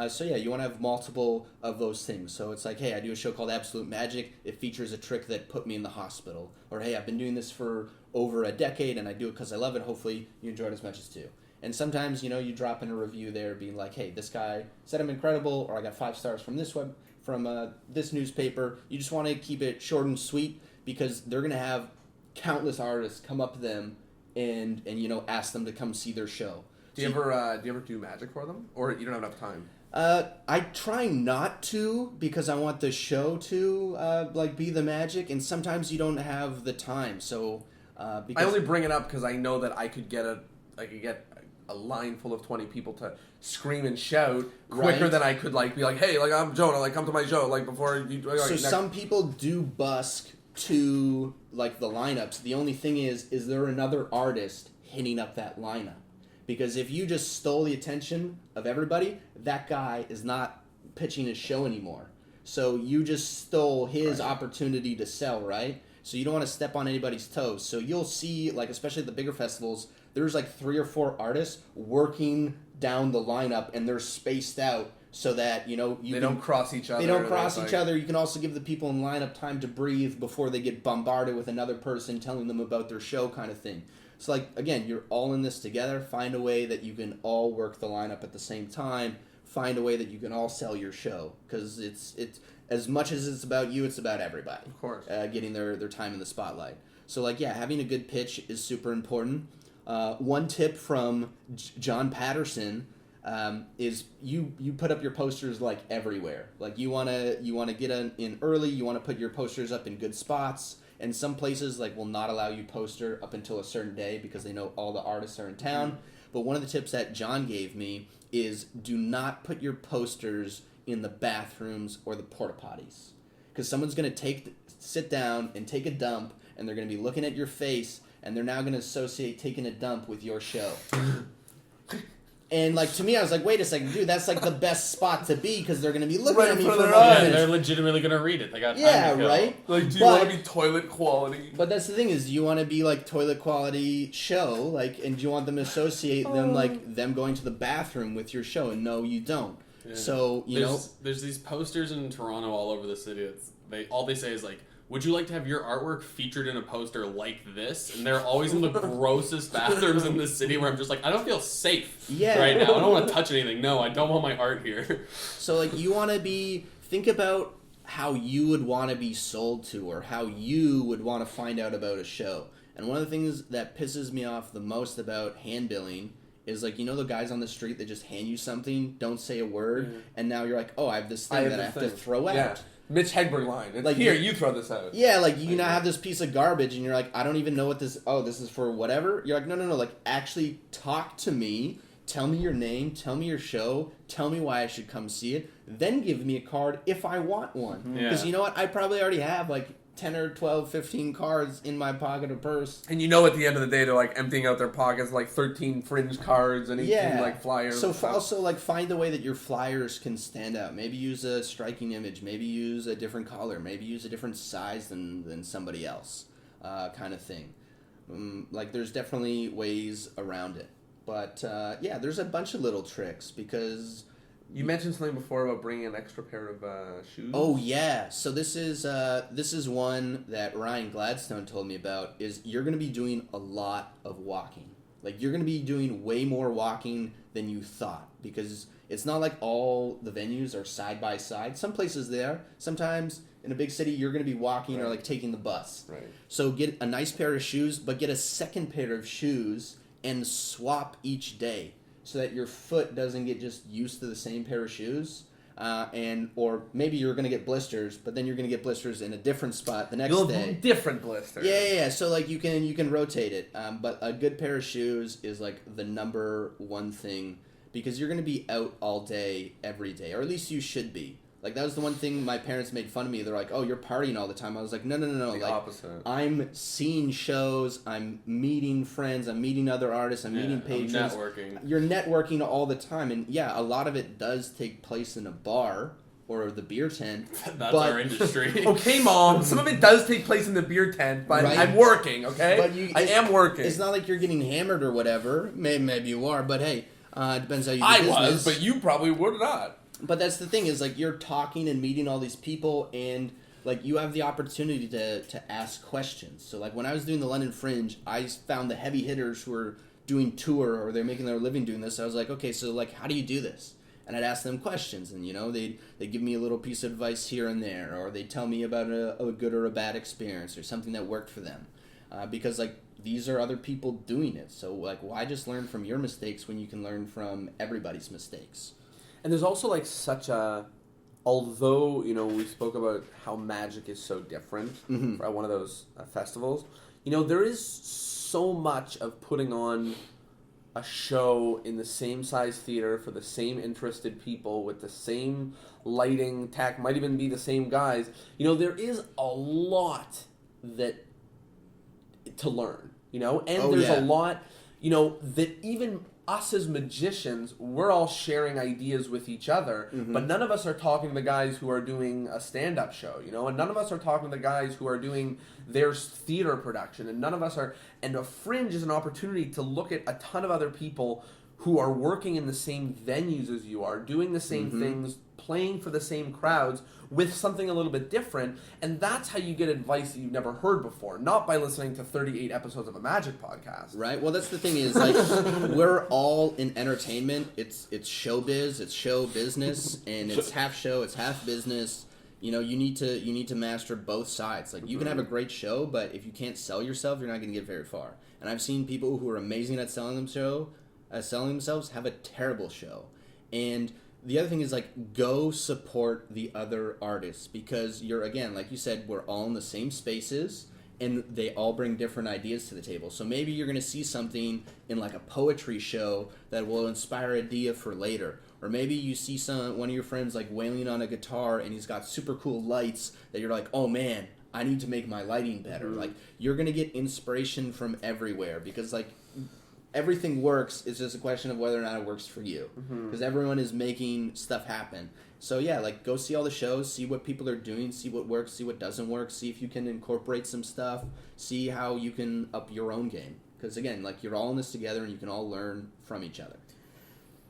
C: So yeah, you want to have multiple of those things. So it's like, hey, I do a show called Absolute Magic. It features a trick that put me in the hospital. Or, hey, I've been doing this for over a decade, and I do it because I love it. Hopefully you enjoy it as much as too. And sometimes, you know, you drop in a review there being like, hey, this guy said I'm incredible, or I got 5 stars from this newspaper. You just want to keep it short and sweet, because they're going to have countless artists come up to them and you know, ask them to come see their show.
A: Do you ever do magic for them, or you don't have enough time?
C: I try not to, because I want the show to like be the magic, and sometimes you don't have the time. So
A: I only bring it up because I know that I could get a line full of 20 people to scream and shout quicker than I could, like, be like, hey, like, I'm Jonah, like, come to my show, like, before you. Like,
C: so some people do busk to, like, the lineups. The only thing is there another artist hitting up that lineup? Because if you just stole the attention of everybody, that guy is not pitching his show anymore. So you just stole his opportunity to sell, right? So you don't want to step on anybody's toes. So you'll see, like, especially at the bigger festivals, there's like 3 or 4 artists working down the lineup, and they're spaced out so that, you know,
A: they don't cross each other.
C: They don't cross each other. You can also give the people in lineup time to breathe before they get bombarded with another person telling them about their show, kind of thing. So, like, again, you're all in this together. Find a way that you can all work the lineup at the same time. Find a way that you can all sell your show, because it's as much as it's about you, it's about everybody.
A: Of course.
C: Getting their time in the spotlight. So, like, yeah, having a good pitch is super important. One tip from John Patterson is you put up your posters, like, everywhere. Like, you wanna get in early. You want to put your posters up in good spots. And some places, like, will not allow you poster up until a certain day because they know all the artists are in town. But one of the tips that John gave me is do not put your posters in the bathrooms or the porta potties. Because someone's going to sit down and take a dump, and they're going to be looking at your face, and they're now going to associate taking a dump with your show. And, like, to me, I was like, wait a second, dude, that's, like, the best spot to be, because they're going to be looking at me for their
B: eyes. Yeah, they're legitimately going to read it. They got time to kill.
C: Right?
A: Like, do you want to be toilet quality?
C: But that's the thing is, you want to be, like, toilet quality show, like, and you want them to associate them, like, them going to the bathroom with your show, and no, you don't. Yeah. So,
B: there's these posters in Toronto all over the city. All they say is, like, would you like to have your artwork featured in a poster like this? And they're always in the grossest bathrooms in the city where I'm just like, I don't feel safe right now. I don't want to touch anything. No, I don't want my art here.
C: So, like, you want to think about how you would want to be sold to or how you would want to find out about a show. And one of the things that pisses me off the most about handbilling is, like, the guys on the street that just hand you something, don't say a word, and now you're like, oh, I have this thing that I have to throw out. Yeah.
A: Mitch Hedberg line. It's like, here, you throw this out.
C: Yeah, like, you now have this piece of garbage, and you're like, I don't even know what this... Oh, this is for whatever? You're like, no. Like, actually talk to me. Tell me your name. Tell me your show. Tell me why I should come see it. Then give me a card if I want one. Because you know what? I probably already have, like, 10 or 12, 15 cards in my pocket or purse.
A: And at the end of the day, they're, like, emptying out their pockets, like, 13 Fringe cards and 18, like, flyers.
C: So also, like, find a way that your flyers can stand out. Maybe use a striking image. Maybe use a different color. Maybe use a different size than somebody else, kind of thing. Like, there's definitely ways around it. But, there's a bunch of little tricks because...
A: You mentioned something before about bringing an extra pair of shoes.
C: Oh yeah, so this is one that Ryan Gladstone told me about. Is you're going to be doing a lot of walking. Like, you're going to be doing way more walking than you thought, because it's not like all the venues are side by side. Some places there. Sometimes in a big city, you're going to be walking or like taking the bus.
A: Right.
C: So get a nice pair of shoes, but get a second pair of shoes and swap each day, so that your foot doesn't get just used to the same pair of shoes, or maybe you're going to get blisters, but then you're going to get blisters in a different spot the next day.
A: Different blisters.
C: Yeah. So, like, you can rotate it, but a good pair of shoes is, like, the number one thing, because you're going to be out all day, every day, or at least you should be. Like, that was the one thing my parents made fun of me. They're like, oh, you're partying all the time. I was like, no.
A: The
C: like,
A: opposite.
C: I'm seeing shows. I'm meeting friends. I'm meeting other artists. I'm meeting patrons.
B: I'm networking.
C: You're networking all the time. And, a lot of it does take place in a bar or the beer tent.
B: That's our industry.
A: Okay, Mom. Some of it does take place in the beer tent, but I'm working, okay?
C: But
A: I am working.
C: It's not like you're getting hammered or whatever. Maybe you are, but hey, it depends how you do business.
A: I was, but you probably would not.
C: But that's the thing, is, like, you're talking and meeting all these people, and, like, you have the opportunity to ask questions. So, like, when I was doing the London Fringe, I found the heavy hitters who were doing tour, or they're making their living doing this. I was like, okay, so, like, how do you do this? And I'd ask them questions, and, they'd give me a little piece of advice here and there, or they'd tell me about a good or a bad experience, or something that worked for them. Because, like, these are other people doing it. So, like, why just learn from your mistakes when you can learn from everybody's mistakes?
A: And there's also, like, such a... Although, we spoke about how magic is so different for one of those festivals, there is so much of putting on a show in the same size theater for the same interested people with the same lighting, tech, might even be the same guys. There is a lot to learn, and there's a lot, that even... us as magicians, we're all sharing ideas with each other, but none of us are talking to the guys who are doing a stand-up show, and none of us are talking to the guys who are doing their theater production, and none of us are... And a Fringe is an opportunity to look at a ton of other people who are working in the same venues as you are, doing the same things, playing for the same crowds, with something a little bit different, and that's how you get advice that you've never heard before, not by listening to 38 episodes of a magic podcast.
C: Right? Well, that's the thing is, like, we're all in entertainment. It's showbiz, it's show business, and it's half show, it's half business. You need to master both sides. Like, you can have a great show, but if you can't sell yourself, you're not going to get very far. And I've seen people who are amazing at selling themselves have a terrible show. And the other thing is, like, go support the other artists, because you're, again, like you said, we're all in the same spaces, and they all bring different ideas to the table. So maybe you're going to see something in like a poetry show that will inspire an idea for later. Or maybe you see one of your friends like wailing on a guitar and he's got super cool lights that you're like, oh man, I need to make my lighting better. Like, you're going to get inspiration from everywhere because, like, everything works. It's just a question of whether or not it works for you. Because everyone is making stuff happen. So, yeah, like, go see all the shows, see what people are doing, see what works, see what doesn't work, see if you can incorporate some stuff, see how you can up your own game. Because, again, like, you're all in this together and you can all learn from each other.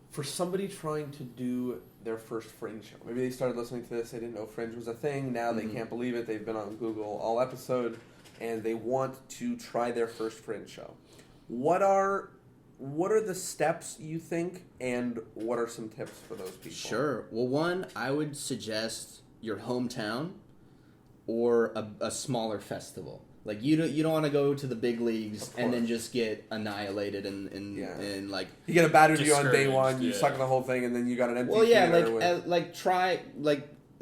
A: For somebody trying to do their first Fringe show, maybe they started listening to this, they didn't know Fringe was a thing, now they can't believe it, they've been on Google all episode, and they want to try their first Fringe show. What are the steps, you think, and what are some tips for those people?
C: Sure. Well, one, I would suggest your hometown or a smaller festival. Like, you don't want to go to the big leagues and then just get annihilated and like...
A: You get a bad review on day one, you suck at the whole thing, and then you got an empty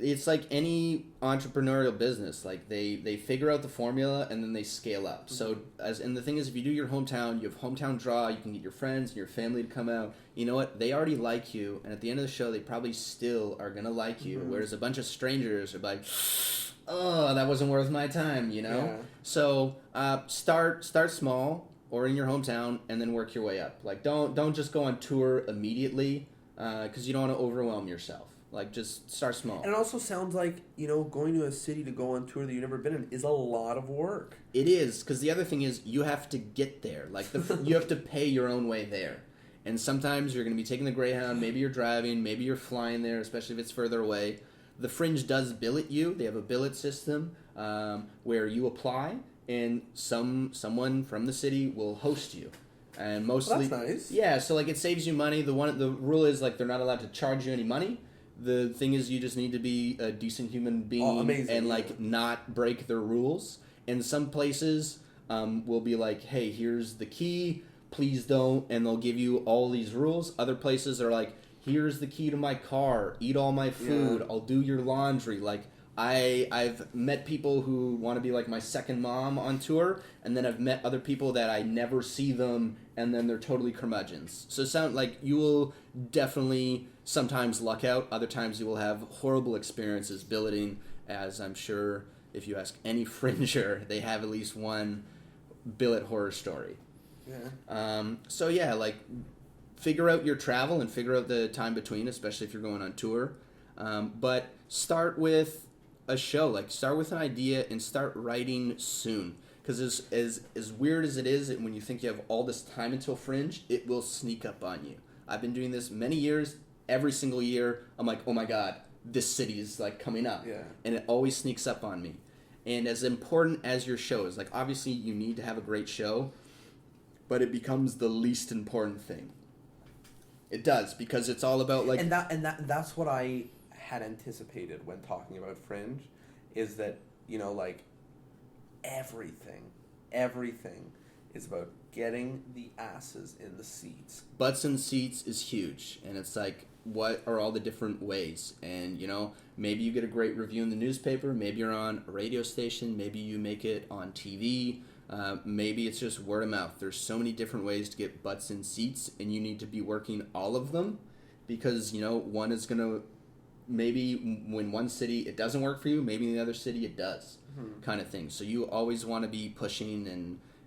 C: it's like any entrepreneurial business. Like, they figure out the formula, and then they scale up. So, and the thing is, if you do your hometown, you have hometown draw, you can get your friends and your family to come out. You know what? They already like you, and at the end of the show, they probably still are going to like you, whereas a bunch of strangers are like... oh, that wasn't worth my time, you know? Yeah. So, start small or in your hometown and then work your way up. Like, don't just go on tour immediately because you don't want to overwhelm yourself. Like, just start small.
A: And it also sounds like, going to a city to go on tour that you've never been in is a lot of work.
C: It is, because the other thing is you have to get there. Like, you have to pay your own way there. And sometimes you're going to be taking the Greyhound, maybe you're driving, maybe you're flying there, especially if it's further away. The Fringe does billet you. They have a billet system where you apply, and someone from the city will host you. And mostly,
A: that's nice.
C: Yeah, so like it saves you money. The rule is like they're not allowed to charge you any money. The thing is, you just need to be a decent human being and like not break their rules. And some places will be like, hey, here's the key. Please don't, and they'll give you all these rules. Other places are like, here's the key to my car, eat all my food, I'll do your laundry. Like, I've met people who want to be like my second mom on tour, and then I've met other people that I never see them, and then they're totally curmudgeons. So sound like you will definitely sometimes luck out, other times you will have horrible experiences billeting, as I'm sure if you ask any Fringer, they have at least one billet horror story. So yeah, like... figure out your travel and figure out the time between, especially if you're going on tour. But start with a show. Like, start with an idea and start writing soon. Because as weird as it is, when you think you have all this time until Fringe, it will sneak up on you. I've been doing this many years. Every single year, I'm like, oh my God, this city is like coming up. Yeah. And it always sneaks up on me. And as important as your show is, like, obviously you need to have a great show, but it becomes the least important thing. It does, because it's all about like...
A: And that's what I had anticipated when talking about Fringe, is that, like, everything is about getting the asses in the seats.
C: Butts in seats is huge, and it's like, what are all the different ways? And, maybe you get a great review in the newspaper, maybe you're on a radio station, maybe you make it on TV... maybe it's just word of mouth. There's so many different ways to get butts in seats, and you need to be working all of them because, one is going to, maybe when one city it doesn't work for you, maybe in the other city it does, kind of thing. So you always want to be pushing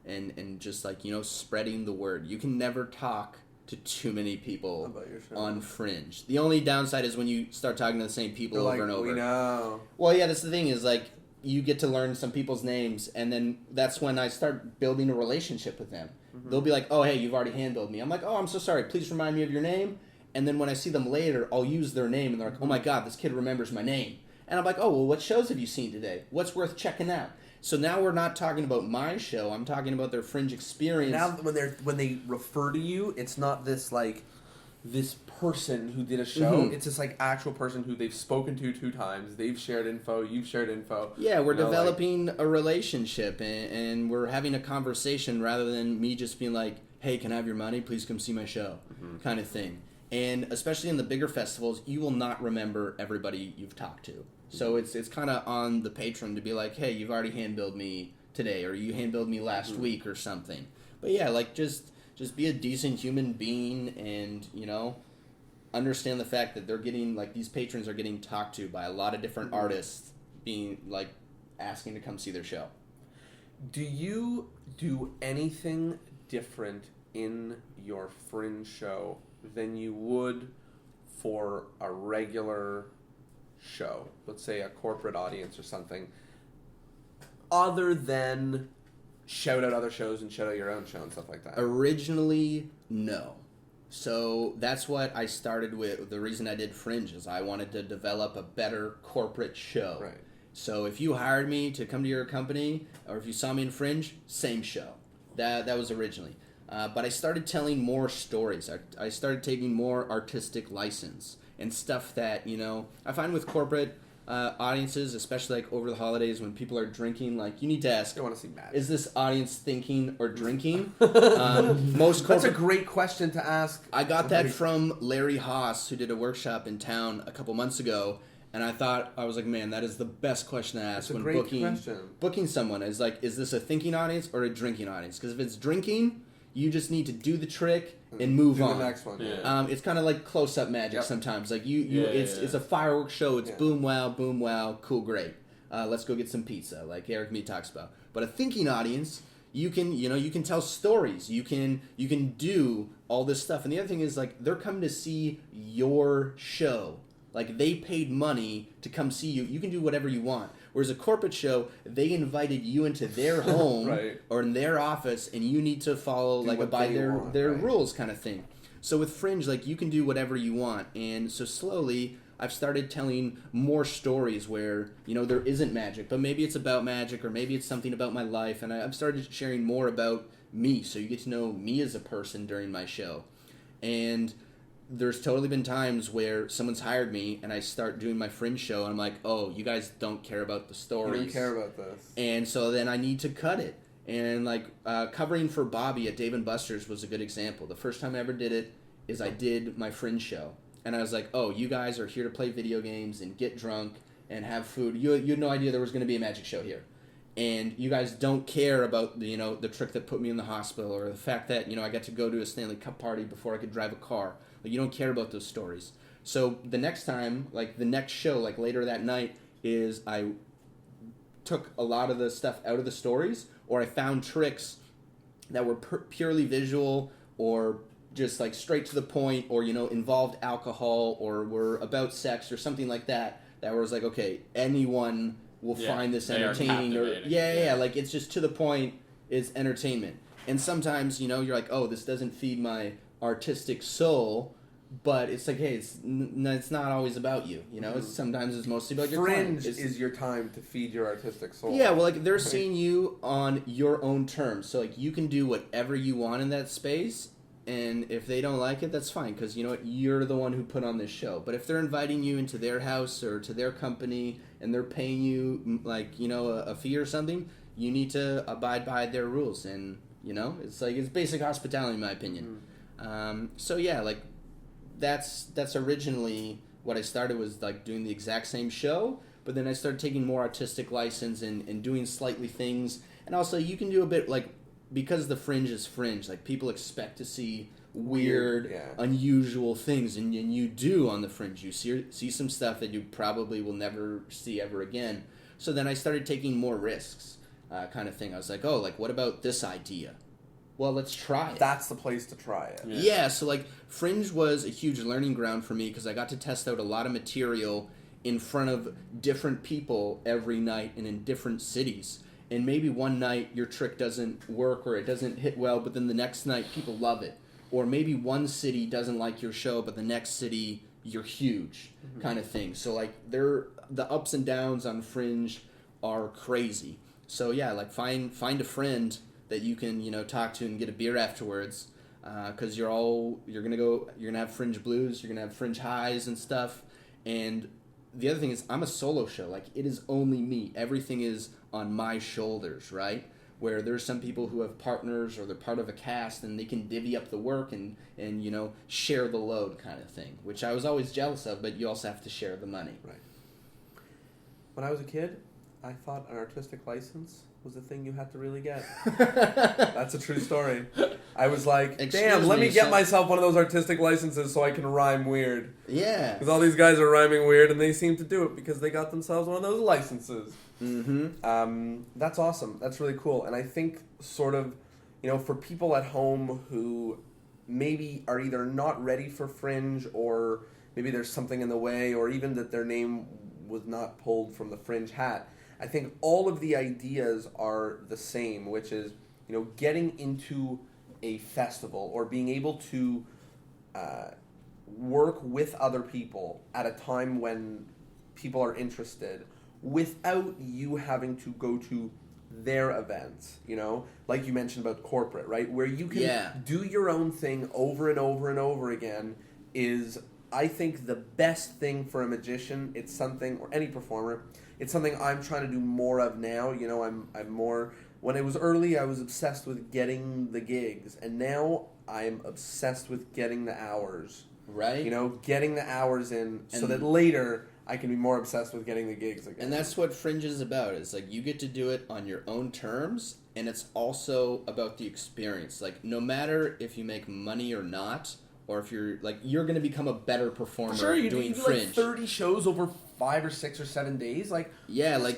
C: and just like, spreading the word. You can never talk to too many people on Fringe. The only downside is when you start talking to the same people over and over.
A: We know.
C: Well, yeah, that's the thing is like, you get to learn some people's names, and then that's when I start building a relationship with them. They'll be like, oh, hey, you've already hand-billed me. I'm like, oh, I'm so sorry. Please remind me of your name. And then when I see them later, I'll use their name, and they're like, oh, my God, this kid remembers my name. And I'm like, oh, well, what shows have you seen today? What's worth checking out? So now we're not talking about my show. I'm talking about their Fringe experience.
A: Now when they refer to you, it's not this, like... this person who did a show, it's this like actual person who they've spoken to 2 times. They've shared info, you've shared info.
C: Yeah, we're developing a relationship and we're having a conversation rather than me just being like, hey, can I have your money? Please come see my show, kind of thing. And especially in the bigger festivals, you will not remember everybody you've talked to. So it's kind of on the patron to be like, hey, you've already hand-billed me today, or you hand-billed me last week or something. But yeah, like just be a decent human being and, you know, understand the fact that they're getting, like, these patrons are getting talked to by a lot of different artists being, like, asking to come see their show.
A: Do you do anything different in your Fringe show than you would for a regular show? Let's say a corporate audience or something, other than shout out other shows and shout out your own show and stuff like that?
C: Originally, no. So that's what I started with. The reason I did Fringe is I wanted to develop a better corporate show.
A: Right.
C: So if you hired me to come to your company, or if you saw me in Fringe, same show. That was originally. But I started telling more stories. I started taking more artistic license and stuff that, you know, I find with corporate audiences, especially like over the holidays when people are drinking, like you need to ask,
A: I want to see Matt.
C: Is this audience thinking or drinking? Most corporate,
A: That's a great question to ask.
C: I got that from Larry Haas, who did a workshop in town a couple months ago. And I was like, man, that is the best question to ask when booking someone. Is like, is this a thinking audience or a drinking audience? Because if it's drinking, you just need to do the trick and move on.
A: The next one.
B: Yeah.
C: It's kind of like close-up magic sometimes. Like it's a fireworks show. It's boom, wow, cool, great. Let's go get some pizza, like Eric Me talks about. But a thinking audience, you can tell stories. You can do all this stuff. And the other thing is, like, they're coming to see your show. Like, they paid money to come see you. You can do whatever you want. Whereas a corporate show, they invited you into their home
A: right.
C: or in their office, and you need to follow, by their rules kind of thing. So with Fringe, like, you can do whatever you want. And so slowly, I've started telling more stories where, you know, there isn't magic, but maybe it's about magic, or maybe it's something about my life. And I've started sharing more about me, so you get to know me as a person during my show. And there's totally been times where someone's hired me and I start doing my Fringe show and I'm like, oh, you guys don't care about the stories.
A: You don't care about this.
C: And so then I need to cut it. And like covering for Bobby at Dave & Buster's was a good example. The first time I ever did it is I did my Fringe show. And I was like, oh, you guys are here to play video games and get drunk and have food. You had no idea there was going to be a magic show here. And you guys don't care about the trick that put me in the hospital, or the fact that, I got to go to a Stanley Cup party before I could drive a car. Like, you don't care about those stories. So the next time, like the next show, like later that night, is I took a lot of the stuff out of the stories, or I found tricks that were purely visual, or just like straight to the point, or involved alcohol, or were about sex or something like that. That was like, okay, anyone will find this entertaining, or like it's just to the point. It's entertainment. And sometimes you're like, oh, this doesn't feed my artistic soul, but it's like, hey, it's not always about you. Sometimes it's mostly about your
A: Fringe
C: client.
A: is your time to feed your artistic soul.
C: Yeah, well, like they're seeing you on your own terms, so like you can do whatever you want in that space. And if they don't like it, that's fine, because you know what? You're the one who put on this show. But if they're inviting you into their house or to their company and they're paying you, like, a fee or something, you need to abide by their rules. And, it's like, it's basic hospitality in my opinion. So yeah, like, that's originally what I started, was like doing the exact same show. But then I started taking more artistic license and doing slightly things. And also you can do a bit, like, because the Fringe is Fringe, like, people expect to see weird, unusual things, and you do on the Fringe. You see some stuff that you probably will never see ever again. So then I started taking more risks, kind of thing. I was like, oh, like, what about this idea? Well, let's try it.
A: That's the place to try it.
C: Yeah, so, like, Fringe was a huge learning ground for me, because I got to test out a lot of material in front of different people every night and in different cities. And maybe one night your trick doesn't work or it doesn't hit well, but then the next night people love it. Or maybe one city doesn't like your show, but the next city you're huge, kind of thing. So like the ups and downs on Fringe are crazy. So yeah, like find a friend that you can talk to and get a beer afterwards, because you're gonna have Fringe blues, you're gonna have Fringe highs and stuff. And the other thing is, I'm a solo show. Like, it is only me. Everything is on my shoulders, right? Where there's some people who have partners or they're part of a cast and they can divvy up the work and share the load, kind of thing, which I was always jealous of, but you also have to share the money.
A: Right. When I was a kid, I thought an artistic license was the thing you had to really get. That's a true story. I was like, damn, let me get myself one of those artistic licenses so I can rhyme weird.
C: Yeah.
A: Because all these guys are rhyming weird, and they seem to do it because they got themselves one of those licenses. Mm-hmm. That's awesome. That's really cool. And I think sort of, for people at home who maybe are either not ready for Fringe, or maybe there's something in the way, or even that their name was not pulled from the Fringe hat, I think all of the ideas are the same, which is, getting into a festival or being able to work with other people at a time when people are interested without you having to go to their events, like you mentioned about corporate, right? Where you can do your own thing over and over and over again is, I think, the best thing for a magician. It's something, or any performer, it's something I'm trying to do more of now. I'm more, when it was early, I was obsessed with getting the gigs, and now I'm obsessed with getting the hours.
C: Right.
A: Getting the hours in so that later I can be more obsessed with getting the gigs again.
C: And that's what Fringe is about. It's like you get to do it on your own terms, and it's also about the experience. Like, no matter if you make money or not, or if you're going to become a better performer doing Fringe.
A: Like 30 shows over 5 or 6 or 7 days. Like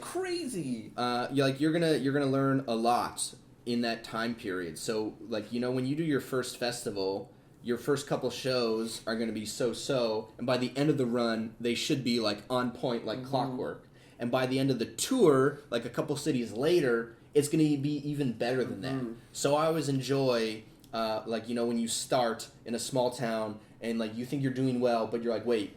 A: crazy.
C: You're gonna learn a lot in that time period. So when you do your first festival, your first couple shows are going to be so, and by the end of the run, they should be on point, clockwork. And by the end of the tour, a couple cities later, it's going to be even better than that. So I always enjoy, when you start in a small town and you think you're doing well, but you're like, wait,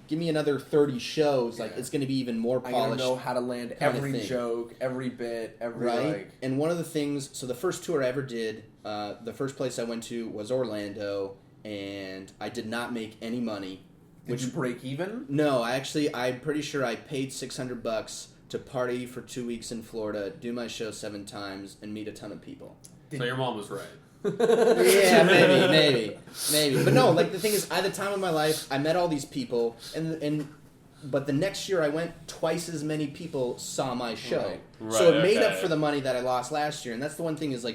C: give me another 30 shows. It's going to be even more polished.
A: I gotta know how to land every joke, every bit,
C: right. And one of the things, so the first tour I ever did, the first place I went to was Orlando, and I did not make any money.
A: Did you break even?
C: No, I'm pretty sure I paid $600 to party for 2 weeks in Florida, do my show 7 times, and meet a ton of people.
B: So your mom was right.
C: Yeah, maybe. But no, the thing is, at the time of my life, I met all these people, but the next year I went, twice as many people saw my show. Right, so it made up for the money that I lost last year. And that's the one thing is,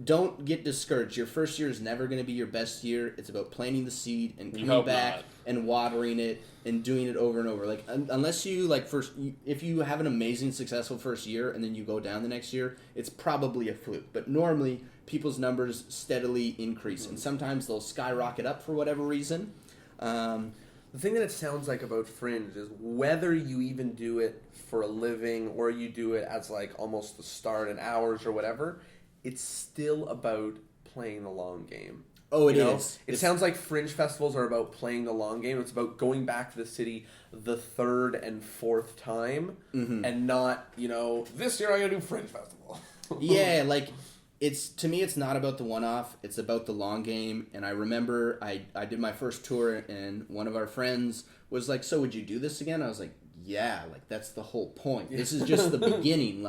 C: don't get discouraged. Your first year is never going to be your best year. It's about planting the seed and coming back and watering it and doing it over and over. Unless you, if you have an amazing, successful first year and then you go down the next year, it's probably a fluke. But normally, people's numbers steadily increase. And sometimes they'll skyrocket up for whatever reason.
A: The thing that it sounds like about Fringe is whether you even do it for a living or you do it as almost the start and hours or whatever, it's still about playing the long game.
C: Oh, it is.
A: It sounds like Fringe festivals are about playing the long game. It's about going back to the city the 3rd and 4th time, and not, this year I'm going to do Fringe Festival.
C: Yeah, to me, it's not about the one-off. It's about the long game. And I remember I did my first tour, and one of our friends was like, so would you do this again? I was like, yeah, that's the whole point. This is just the beginning,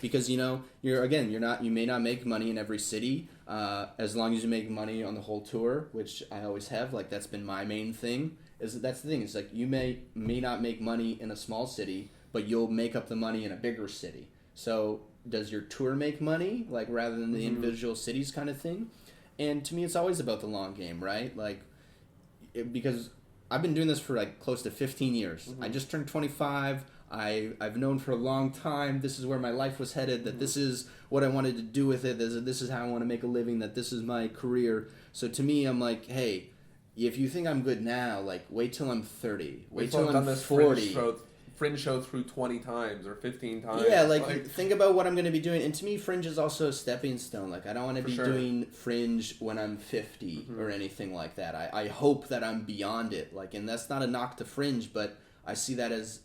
C: because, you may not make money in every city, as long as you make money on the whole tour, which I always have. That's been my main thing. That's the thing. It's you may not make money in a small city, but you'll make up the money in a bigger city. So does your tour make money, rather than the individual cities kind of thing? And to me, it's always about the long game, right? Because I've been doing this for close to 15 years. I just turned 25. I've known for a long time this is where my life was headed, that this is what I wanted to do with it, this is how I want to make a living, that this is my career. So to me, I'm hey, if you think I'm good now, wait till I'm 30. Wait till I'm 40.
A: Fringe show through 20 times or 15 times.
C: Yeah, think about what I'm going to be doing. And to me, Fringe is also a stepping stone. I don't want to be doing Fringe when I'm 50 or anything like that. I hope that I'm beyond it. And that's not a knock to Fringe, but I see that as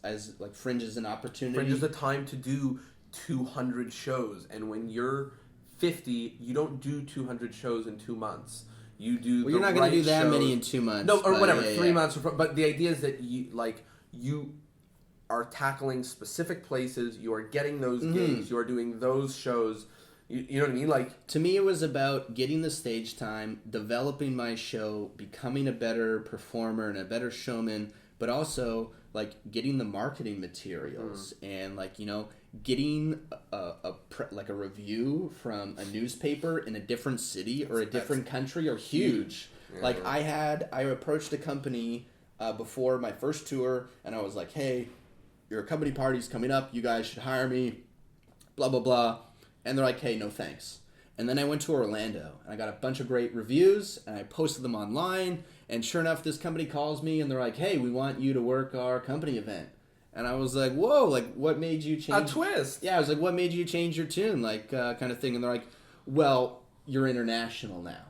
C: Fringe is an opportunity.
A: Fringe is the time to do 200 shows. And when you're 50, you don't do 200 shows in 2 months. You do
C: you're not going to do that many in 2 months.
A: No, or whatever, 3 months. But the idea is that you are tackling specific places, you are getting those gigs, you are doing those shows. You know what I mean?
C: To me, it was about getting the stage time, developing my show, becoming a better performer and a better showman, but also like getting the marketing materials and like, you know, getting a review from a newspaper in a different city or a different country are huge. Yeah. Like I approached a company before my first tour, and I was like, hey, your company party's coming up, you guys should hire me, blah blah blah. And they're like, hey, no thanks. And then I went to Orlando, and I got a bunch of great reviews, and I posted them online, and sure enough, this company calls me, and they're like, hey, we want you to work our company event. And I was like, whoa, like, what made you change?
A: A twist.
C: Yeah, I was like, what made you change your tune? Like, kind of thing. And they're like, well, you're international now.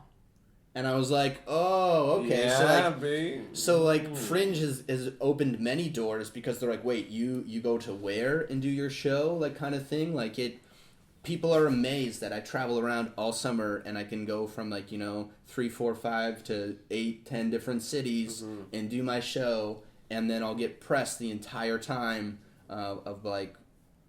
C: And I was like, oh, okay.
A: Yeah,
C: so Fringe has opened many doors because they're like, wait, you go to where and do your show? Like, kind of thing. Like, people are amazed that I travel around all summer and I can go from, like, you know, 3, 4, 5 to 8, 10 different cities and do my show. And then I'll get pressed the entire time of like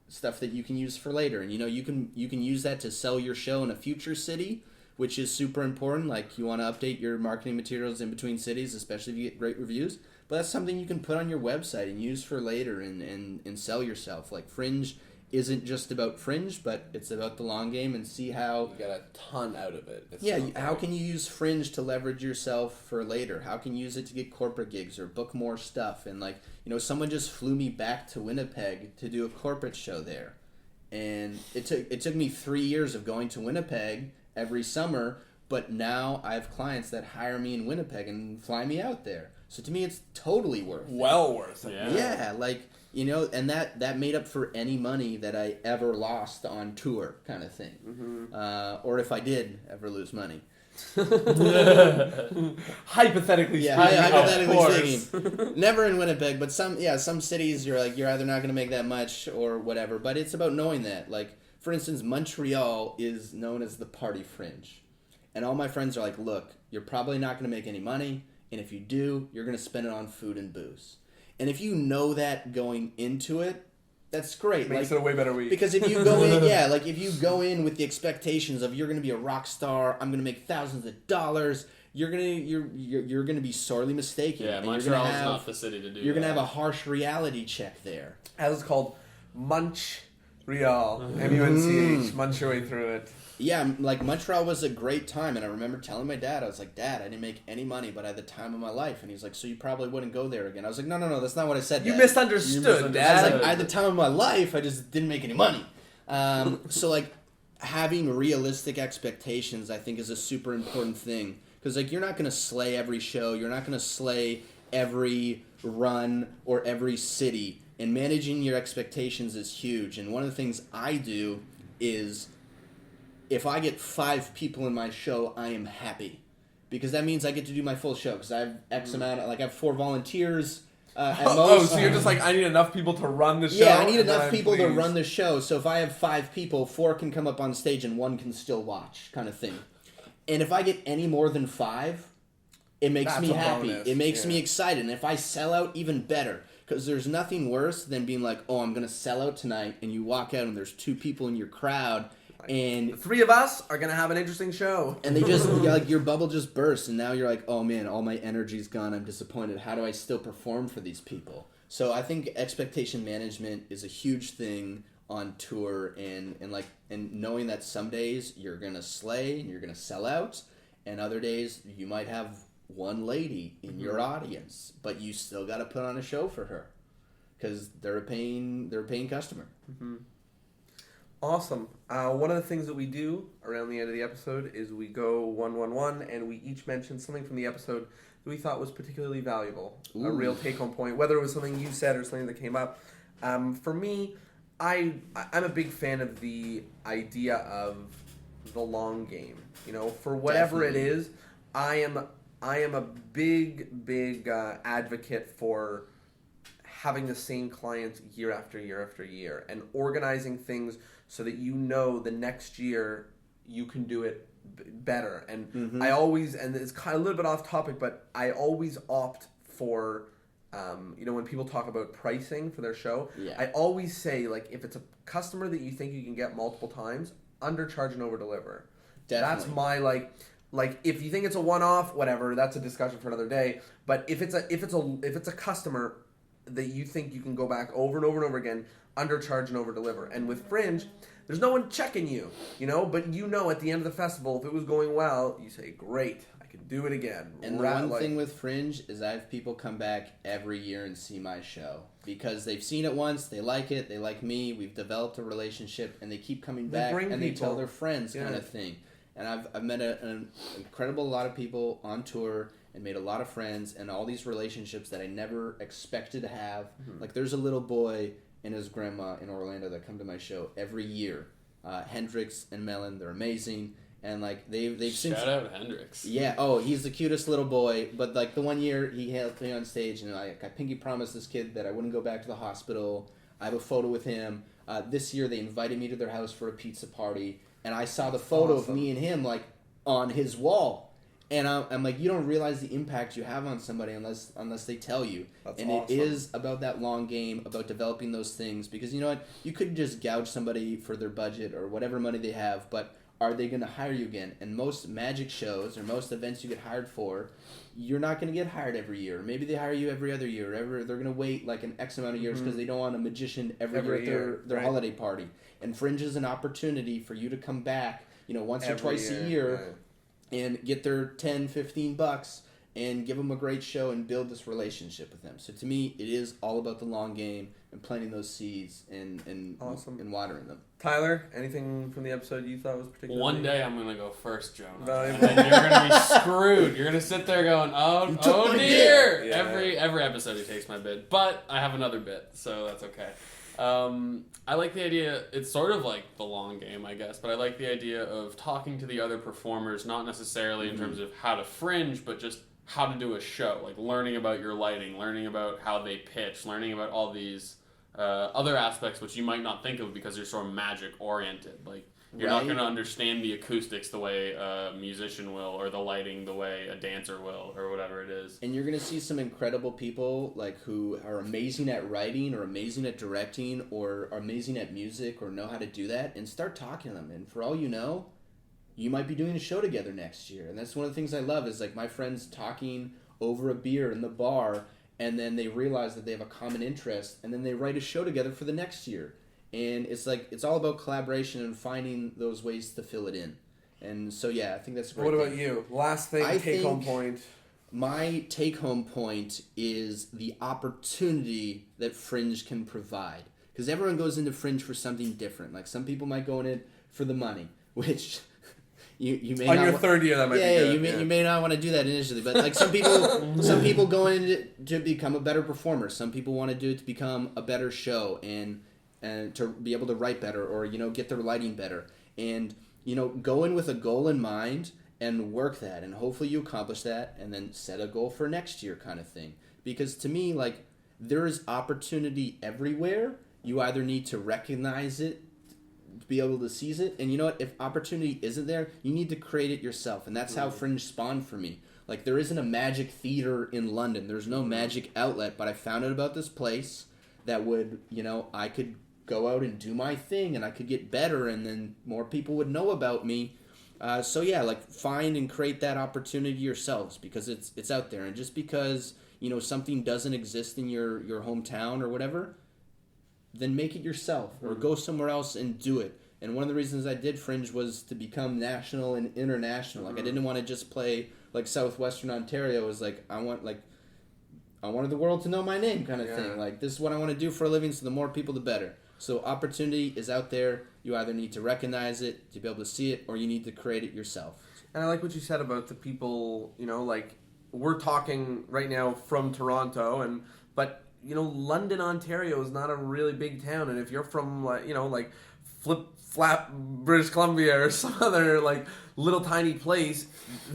C: stuff that you can use for later. And you know, you can use that to sell your show in a future city, which is super important. Like, you want to update your marketing materials in between cities, especially if you get great reviews. But that's something you can put on your website and use for later and sell yourself. Like, Fringe isn't just about Fringe, but it's about the long game, and see how
A: you get a ton out of it.
C: How can you use Fringe to leverage yourself for later? How can you use it to get corporate gigs or book more stuff? And like, you know, someone just flew me back to Winnipeg to do a corporate show there, and it took me 3 years of going to Winnipeg every summer, but now I have clients that hire me in Winnipeg and fly me out there. So to me, it's totally worth it.
A: Well worth it.
C: Yeah, like, you know, and that made up for any money that I ever lost on tour, kind of thing. Mm-hmm. Or if I did ever lose money.
A: Hypothetically speaking.
C: Hypothetically speaking. Never in Winnipeg, but some cities you're either not going to make that much or whatever. But it's about knowing that. Like, for instance, Montreal is known as the party fringe. And all my friends are like, look, you're probably not going to make any money. And if you do, you're going to spend it on food and booze. And if you know that going into it, that's great.
A: Makes it a way better week.
C: Because if you go in, if you go in with the expectations of you're going to be a rock star, I'm going to make thousands of dollars, you're gonna be sorely mistaken.
B: Yeah, Montreal is not the city to do.
C: You're going to have a harsh reality check there.
A: As it's called, Montreal, M-U-N-C-H. Munch your way through it.
C: Yeah, like, Montreal was a great time, and I remember telling my dad, I was like, Dad, I didn't make any money, but I had the time of my life. And he's like, so you probably wouldn't go there again. I was like, no, that's not what I said, Dad.
A: You misunderstood, Dad.
C: I was like, I had the time of my life, I just didn't make any money. So, like, having realistic expectations, I think, is a super important thing. Because, like, you're not going to slay every show, you're not going to slay every run or every city. And managing your expectations is huge. And one of the things I do is, if I get 5 people in my show, I am happy. Because that means I get to do my full show. Because I have X amount, I have 4 volunteers at most.
A: So you're just like, I need enough people to run the show?
C: Yeah, I need enough people to run the show. So if I have 5 people, 4 can come up on stage and 1 can still watch, kind of thing. And if I get any more than 5, it makes me happy. Bonus. It makes me excited. And if I sell out, even better. Because there's nothing worse than being like, oh, I'm going to sell out tonight. And you walk out and there's 2 people in your crowd. And
A: the 3 of us are going to have an interesting show.
C: And they just, like, your bubble just bursts. And now you're like, oh, man, all my energy's gone. I'm disappointed. How do I still perform for these people? So I think expectation management is a huge thing on tour. And knowing that some days you're going to slay and you're going to sell out. And other days you might have one lady in your audience. But you still got to put on a show for her. Because they're a paying customer.
A: Mm-hmm. Awesome. One of the things that we do around the end of the episode is we go 1-1-1, and we each mention something from the episode that we thought was particularly valuable. Ooh. A real take-home point, whether it was something you said or something that came up. For me, I'm a big fan of the idea of the long game. You know, for whatever Definitely. It is, I am a big advocate for having the same clients year after year after year and organizing things so that you know the next year you can do it better. And I always, and it's kind of a little bit off topic, but I always opt for, when people talk about pricing for their show, I always say, like, if it's a customer that you think you can get multiple times, undercharge and over-deliver. Definitely. That's my, like, if you think it's a one-off, whatever, that's a discussion for another day. But if it's a customer that you think you can go back over and over and over again, undercharge and over-deliver. And with Fringe, there's no one checking you, but at the end of the festival, if it was going well, you say, great, I can do it again.
C: And the one thing with Fringe is I have people come back every year and see my show. Because they've seen it once, they like it, they like me, we've developed a relationship, and they keep coming back, and they tell their friends kind of thing. And I've met an incredible lot of people on tour and made a lot of friends and all these relationships that I never expected to have. Mm-hmm. Like there's a little boy and his grandma in Orlando that come to my show every year. Hendrix and Mellon, they're amazing. And like they've since
B: shout out Hendrix.
C: Yeah, he's the cutest little boy. But like the one year he helped me on stage, and I pinky promised this kid that I wouldn't go back to the hospital. I have a photo with him. This year they invited me to their house for a pizza party, and I saw the photo of me and him like on his wall. And I'm like, you don't realize the impact you have on somebody unless they tell you. That's awesome. It is about that long game, about developing those things. Because you know what? You could just gouge somebody for their budget or whatever money they have, but are they going to hire you again? And most magic shows or most events you get hired for, you're not going to get hired every year. Maybe they hire you every other year. They're going to wait like an X amount of years because they don't want a magician every year at their holiday party. And Fringe is an opportunity for you to come back, once or twice a year. And get their $10-15 and give them a great show and build this relationship with them. So to me, it is all about the long game and planting those seeds and
A: awesome.
C: And watering them.
A: Tyler, anything from the episode you thought was particularly...
B: One day I'm going to go first, Jonah. And then you're going to be screwed. You're going to sit there going, oh dear. Yeah. Every episode he takes my bit. But I have another bit, so that's okay. I like the idea, it's sort of like the long game, I guess, but I like the idea of talking to the other performers, not necessarily in terms of how to fringe, but just how to do a show, like learning about your lighting, learning about how they pitch, learning about all these other aspects which you might not think of because you're sort of magic-oriented. Like, you're not going to understand the acoustics the way a musician will, or the lighting the way a dancer will, or whatever it is.
C: And you're going to see some incredible people like who are amazing at writing, or amazing at directing, or are amazing at music, or know how to do that, and start talking to them. And for all you know, you might be doing a show together next year. And that's one of the things I love is like my friends talking over a beer in the bar, and then they realize that they have a common interest, and then they write a show together for the next year. And it's like, it's all about collaboration and finding those ways to fill it in. And so, yeah, I think that's a great
A: thing. What about you? Last thing, take-home point.
C: My take-home point is the opportunity that Fringe can provide. Because everyone goes into Fringe for something different. Like, some people might go in it for the money, which... You may
A: on
C: not
A: your third year, that might be good.
C: You may not want to do that initially, but like some people go in it to become a better performer. Some people want to do it to become a better show and to be able to write better, or get their lighting better, and go in with a goal in mind and work that, and hopefully you accomplish that, and then set a goal for next year, kind of thing. Because to me, like, there is opportunity everywhere. You either need to recognize it, to be able to seize it, and you know what, if opportunity isn't there, you need to create it yourself. And that's how Fringe spawned for me. Like, there isn't a magic theater in London, there's no magic outlet, but I found out about this place that would, I could go out and do my thing, and I could get better, and then more people would know about me. So yeah, like, find and create that opportunity yourselves, because it's out there. And just because something doesn't exist in your hometown or whatever, then make it yourself, or go somewhere else and do it. And one of the reasons I did Fringe was to become national and international. Like, I didn't want to just play like Southwestern Ontario. It was like, I wanted the world to know my name, kind of thing. Like, this is what I want to do for a living, so the more people, the better. So opportunity is out there. You either need to recognize it, to be able to see it, or you need to create it yourself.
A: And I like what you said about the people, like, we're talking right now from Toronto, but London, Ontario is not a really big town, and if you're from, like Flip-Flap, British Columbia, or some other, like, little tiny place,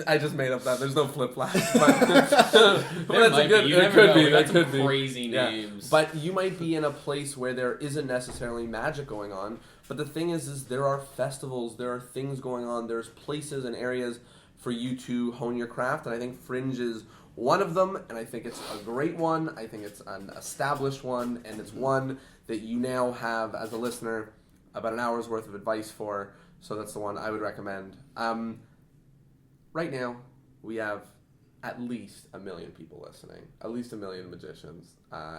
A: I just made up that. There's no Flip-Flap. But that's a good, it could be. That could be.
B: Crazy names.
A: Yeah. But you might be in a place where there isn't necessarily magic going on, but the thing is there are festivals, there are things going on, there's places and areas for you to hone your craft, and I think Fringe is one of them, and I think it's a great one. I think it's an established one, and it's one that you now have, as a listener, about an hour's worth of advice for, so that's the one I would recommend. Right now, we have at least 1 million people listening. At least 1 million magicians.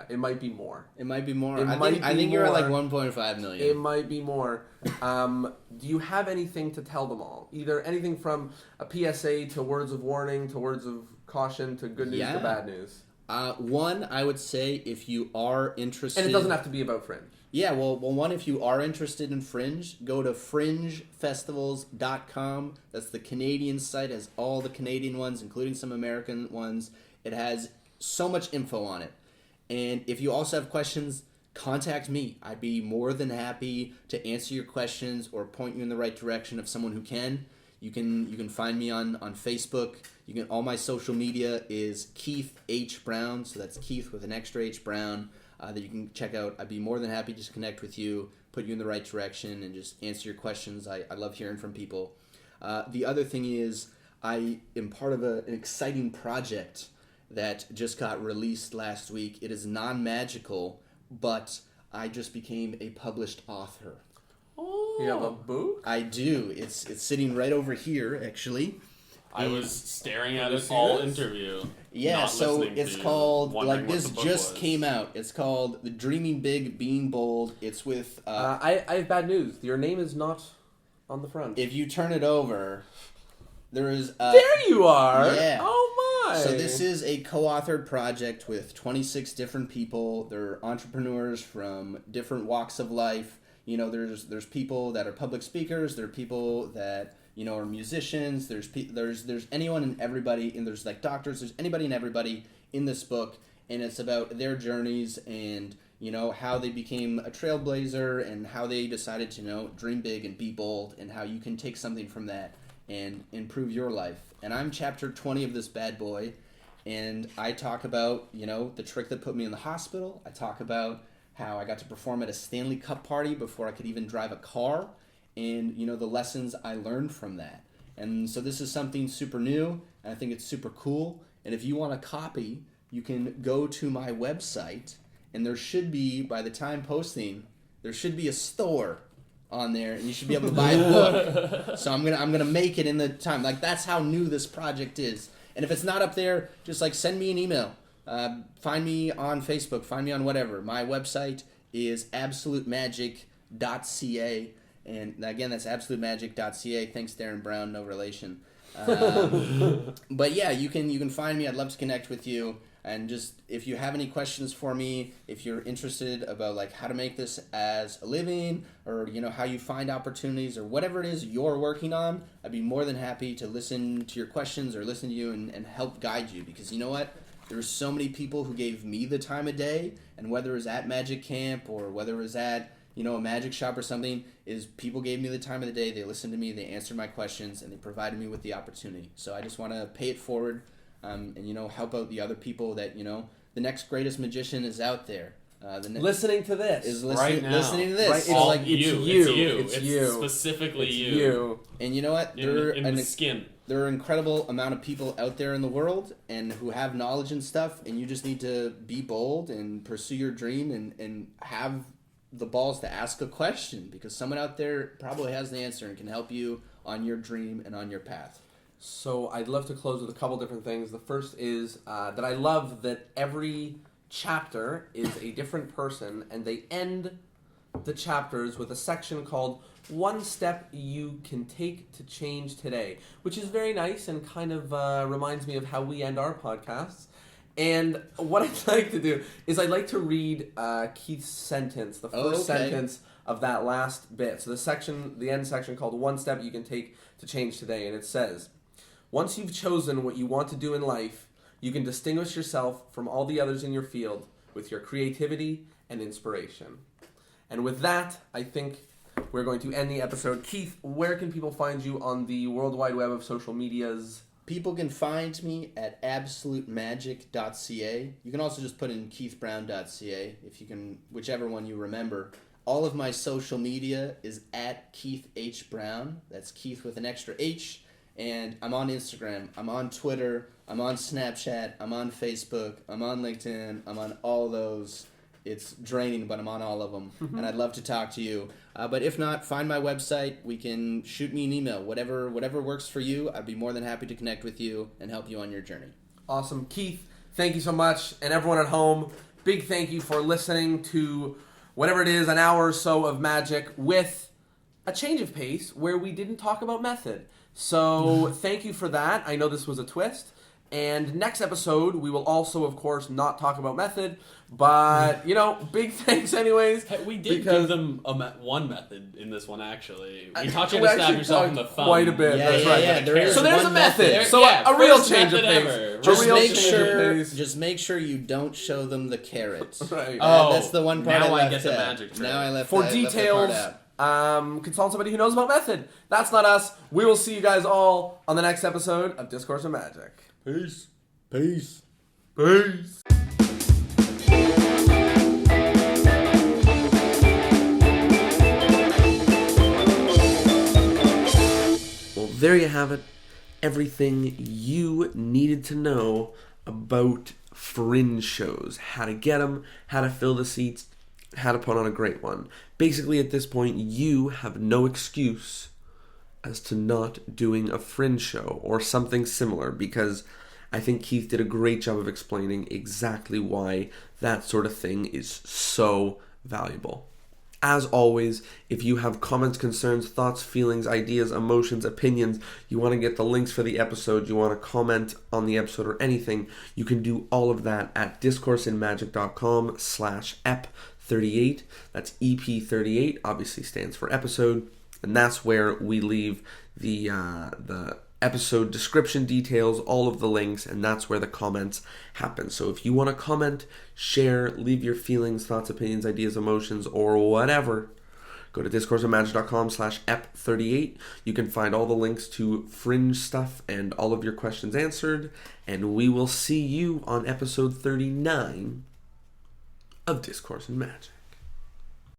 A: It might be more.
C: It might be more. I think you're at like 1.5 million.
A: It might be more. Do you have anything to tell them all? Either anything from a PSA to words of warning to words of caution to good news to bad news?
C: One, I would say if you are interested...
A: And it doesn't have to be about Fringe.
C: Yeah, well, one, if you are interested in Fringe, go to fringefestivals.com. That's the Canadian site. It has all the Canadian ones, including some American ones. It has so much info on it. And if you also have questions, contact me. I'd be more than happy to answer your questions or point you in the right direction of someone who can. You can find me on Facebook. All my social media is Keith H. Brown, so that's Keith with an extra H Brown. That you can check out. I'd be more than happy to just connect with you, put you in the right direction, and just answer your questions. I love hearing from people. The other thing is I am part of an exciting project that just got released last week. It is non-magical, but I just became a published author.
A: Oh, you have a book?
C: I do. It's sitting right over here, actually.
B: I was staring at it all interview.
C: Yeah, so it's called, like, this just came out. It's called The Dreaming Big, Being Bold. It's with...
A: I have bad news. Your name is not on the front.
C: If you turn it over, there is...
A: there you are!
C: Yeah.
A: Oh, my!
C: So this is a co-authored project with 26 different people. They're entrepreneurs from different walks of life. You know, there's people that are public speakers. There are people that... are musicians, there's anyone and everybody, and there's like doctors, there's anybody and everybody in this book, and it's about their journeys and, how they became a trailblazer and how they decided to, dream big and be bold, and how you can take something from that and improve your life. And I'm chapter 20 of this bad boy, and I talk about, the trick that put me in the hospital. I talk about how I got to perform at a Stanley Cup party before I could even drive a car. And, the lessons I learned from that. And so this is something super new, and I think it's super cool. And if you want a copy, you can go to my website, and there should be, by the time posting, there should be a store on there, and you should be able to buy a book. So I'm gonna make it in the time. Like, that's how new this project is. And if it's not up there, just, send me an email. Find me on Facebook. Find me on whatever. My website is absolutemagic.ca. And again, that's absolutemagic.ca. Thanks, Darren Brown. No relation. But yeah, you can find me. I'd love to connect with you. And just if you have any questions for me, if you're interested about how to make this as a living, or how you find opportunities, or whatever it is you're working on, I'd be more than happy to listen to your questions or listen to you and help guide you. Because you know what? There's so many people who gave me the time of day, and whether it was at Magic Camp or whether it was at a magic shop or something, is people gave me the time of the day, they listened to me, they answered my questions, and they provided me with the opportunity. So I just want to pay it forward and, help out the other people that, the next greatest magician is out there.
A: Listening to this.
C: Is
B: right now.
C: Listening to this.
B: Right, it's you. Specifically
A: it's
B: you.
C: And you know what?
B: In the skin.
C: There are an incredible amount of people out there in the world and who have knowledge and stuff, and you just need to be bold and pursue your dream and have the balls to ask a question, because someone out there probably has the answer and can help you on your dream and on your path.
A: So I'd love to close with a couple different things. The first is that I love that every chapter is a different person, and they end the chapters with a section called One Step You Can Take to Change Today, which is very nice and kind of reminds me of how we end our podcasts. And what I'd like to do is I'd like to read Keith's sentence, the first sentence of that last bit. So the end section called One Step You Can Take to Change Today. And it says, once you've chosen what you want to do in life, you can distinguish yourself from all the others in your field with your creativity and inspiration. And with that, I think we're going to end the episode. Keith, where can people find you on the World Wide Web of social medias?
C: People can find me at absolutemagic.ca. You can also just put in keithbrown.ca if you can, whichever one you remember. All of my social media is at Keith H. Brown. That's Keith with an extra H. And I'm on Instagram. I'm on Twitter. I'm on Snapchat. I'm on Facebook. I'm on LinkedIn. I'm on all those. It's draining, but I'm on all of them. And I'd love to talk to you. But if not, find my website. We can shoot me an email. Whatever works for you, I'd be more than happy to connect with you and help you on your journey.
A: Awesome. Keith, thank you so much. And everyone at home, big thank you for listening to whatever it is, an hour or so of magic with a change of pace where we didn't talk about method. So thank you for that. I know this was a twist. And next episode, we will also, of course, not talk about method. But, big thanks anyways.
B: Hey, we did give them one method in this one, actually. We taught you to stab yourself in the thumb.
A: Quite a bit.
C: Yeah,
A: That's
C: yeah,
A: right.
C: yeah.
A: So there's a method. A real change of pace.
C: Just make sure you don't show them the carrots.
A: Right.
C: That's the one part
B: now
C: I left
B: get the
C: out.
B: magic trick.
C: Now I left
A: For
C: that
A: details,
C: part out.
A: consult somebody who knows about method. That's not us. We will see you guys all on the next episode of Discourse in Magic.
C: Peace.
A: Peace. Well, there you have it. Everything you needed to know about Fringe shows. How to get them, how to fill the seats, how to put on a great one. Basically, at this point, you have no excuse as to not doing a Fringe show or something similar, because I think Keith did a great job of explaining exactly why that sort of thing is so valuable. As always, if you have comments, concerns, thoughts, feelings, ideas, emotions, opinions, you want to get the links for the episode, you want to comment on the episode or anything, you can do all of that at discourseinmagic.com/ep38. That's EP38, obviously stands for episode, and that's where we leave the episode description details, all of the links, and that's where the comments happen. So if you want to comment, share, leave your feelings, thoughts, opinions, ideas, emotions, or whatever, go to discourseinmagic.com/ep38. You can find all the links to Fringe stuff and all of your questions answered, and we will see you on episode 39 of Discourse in Magic.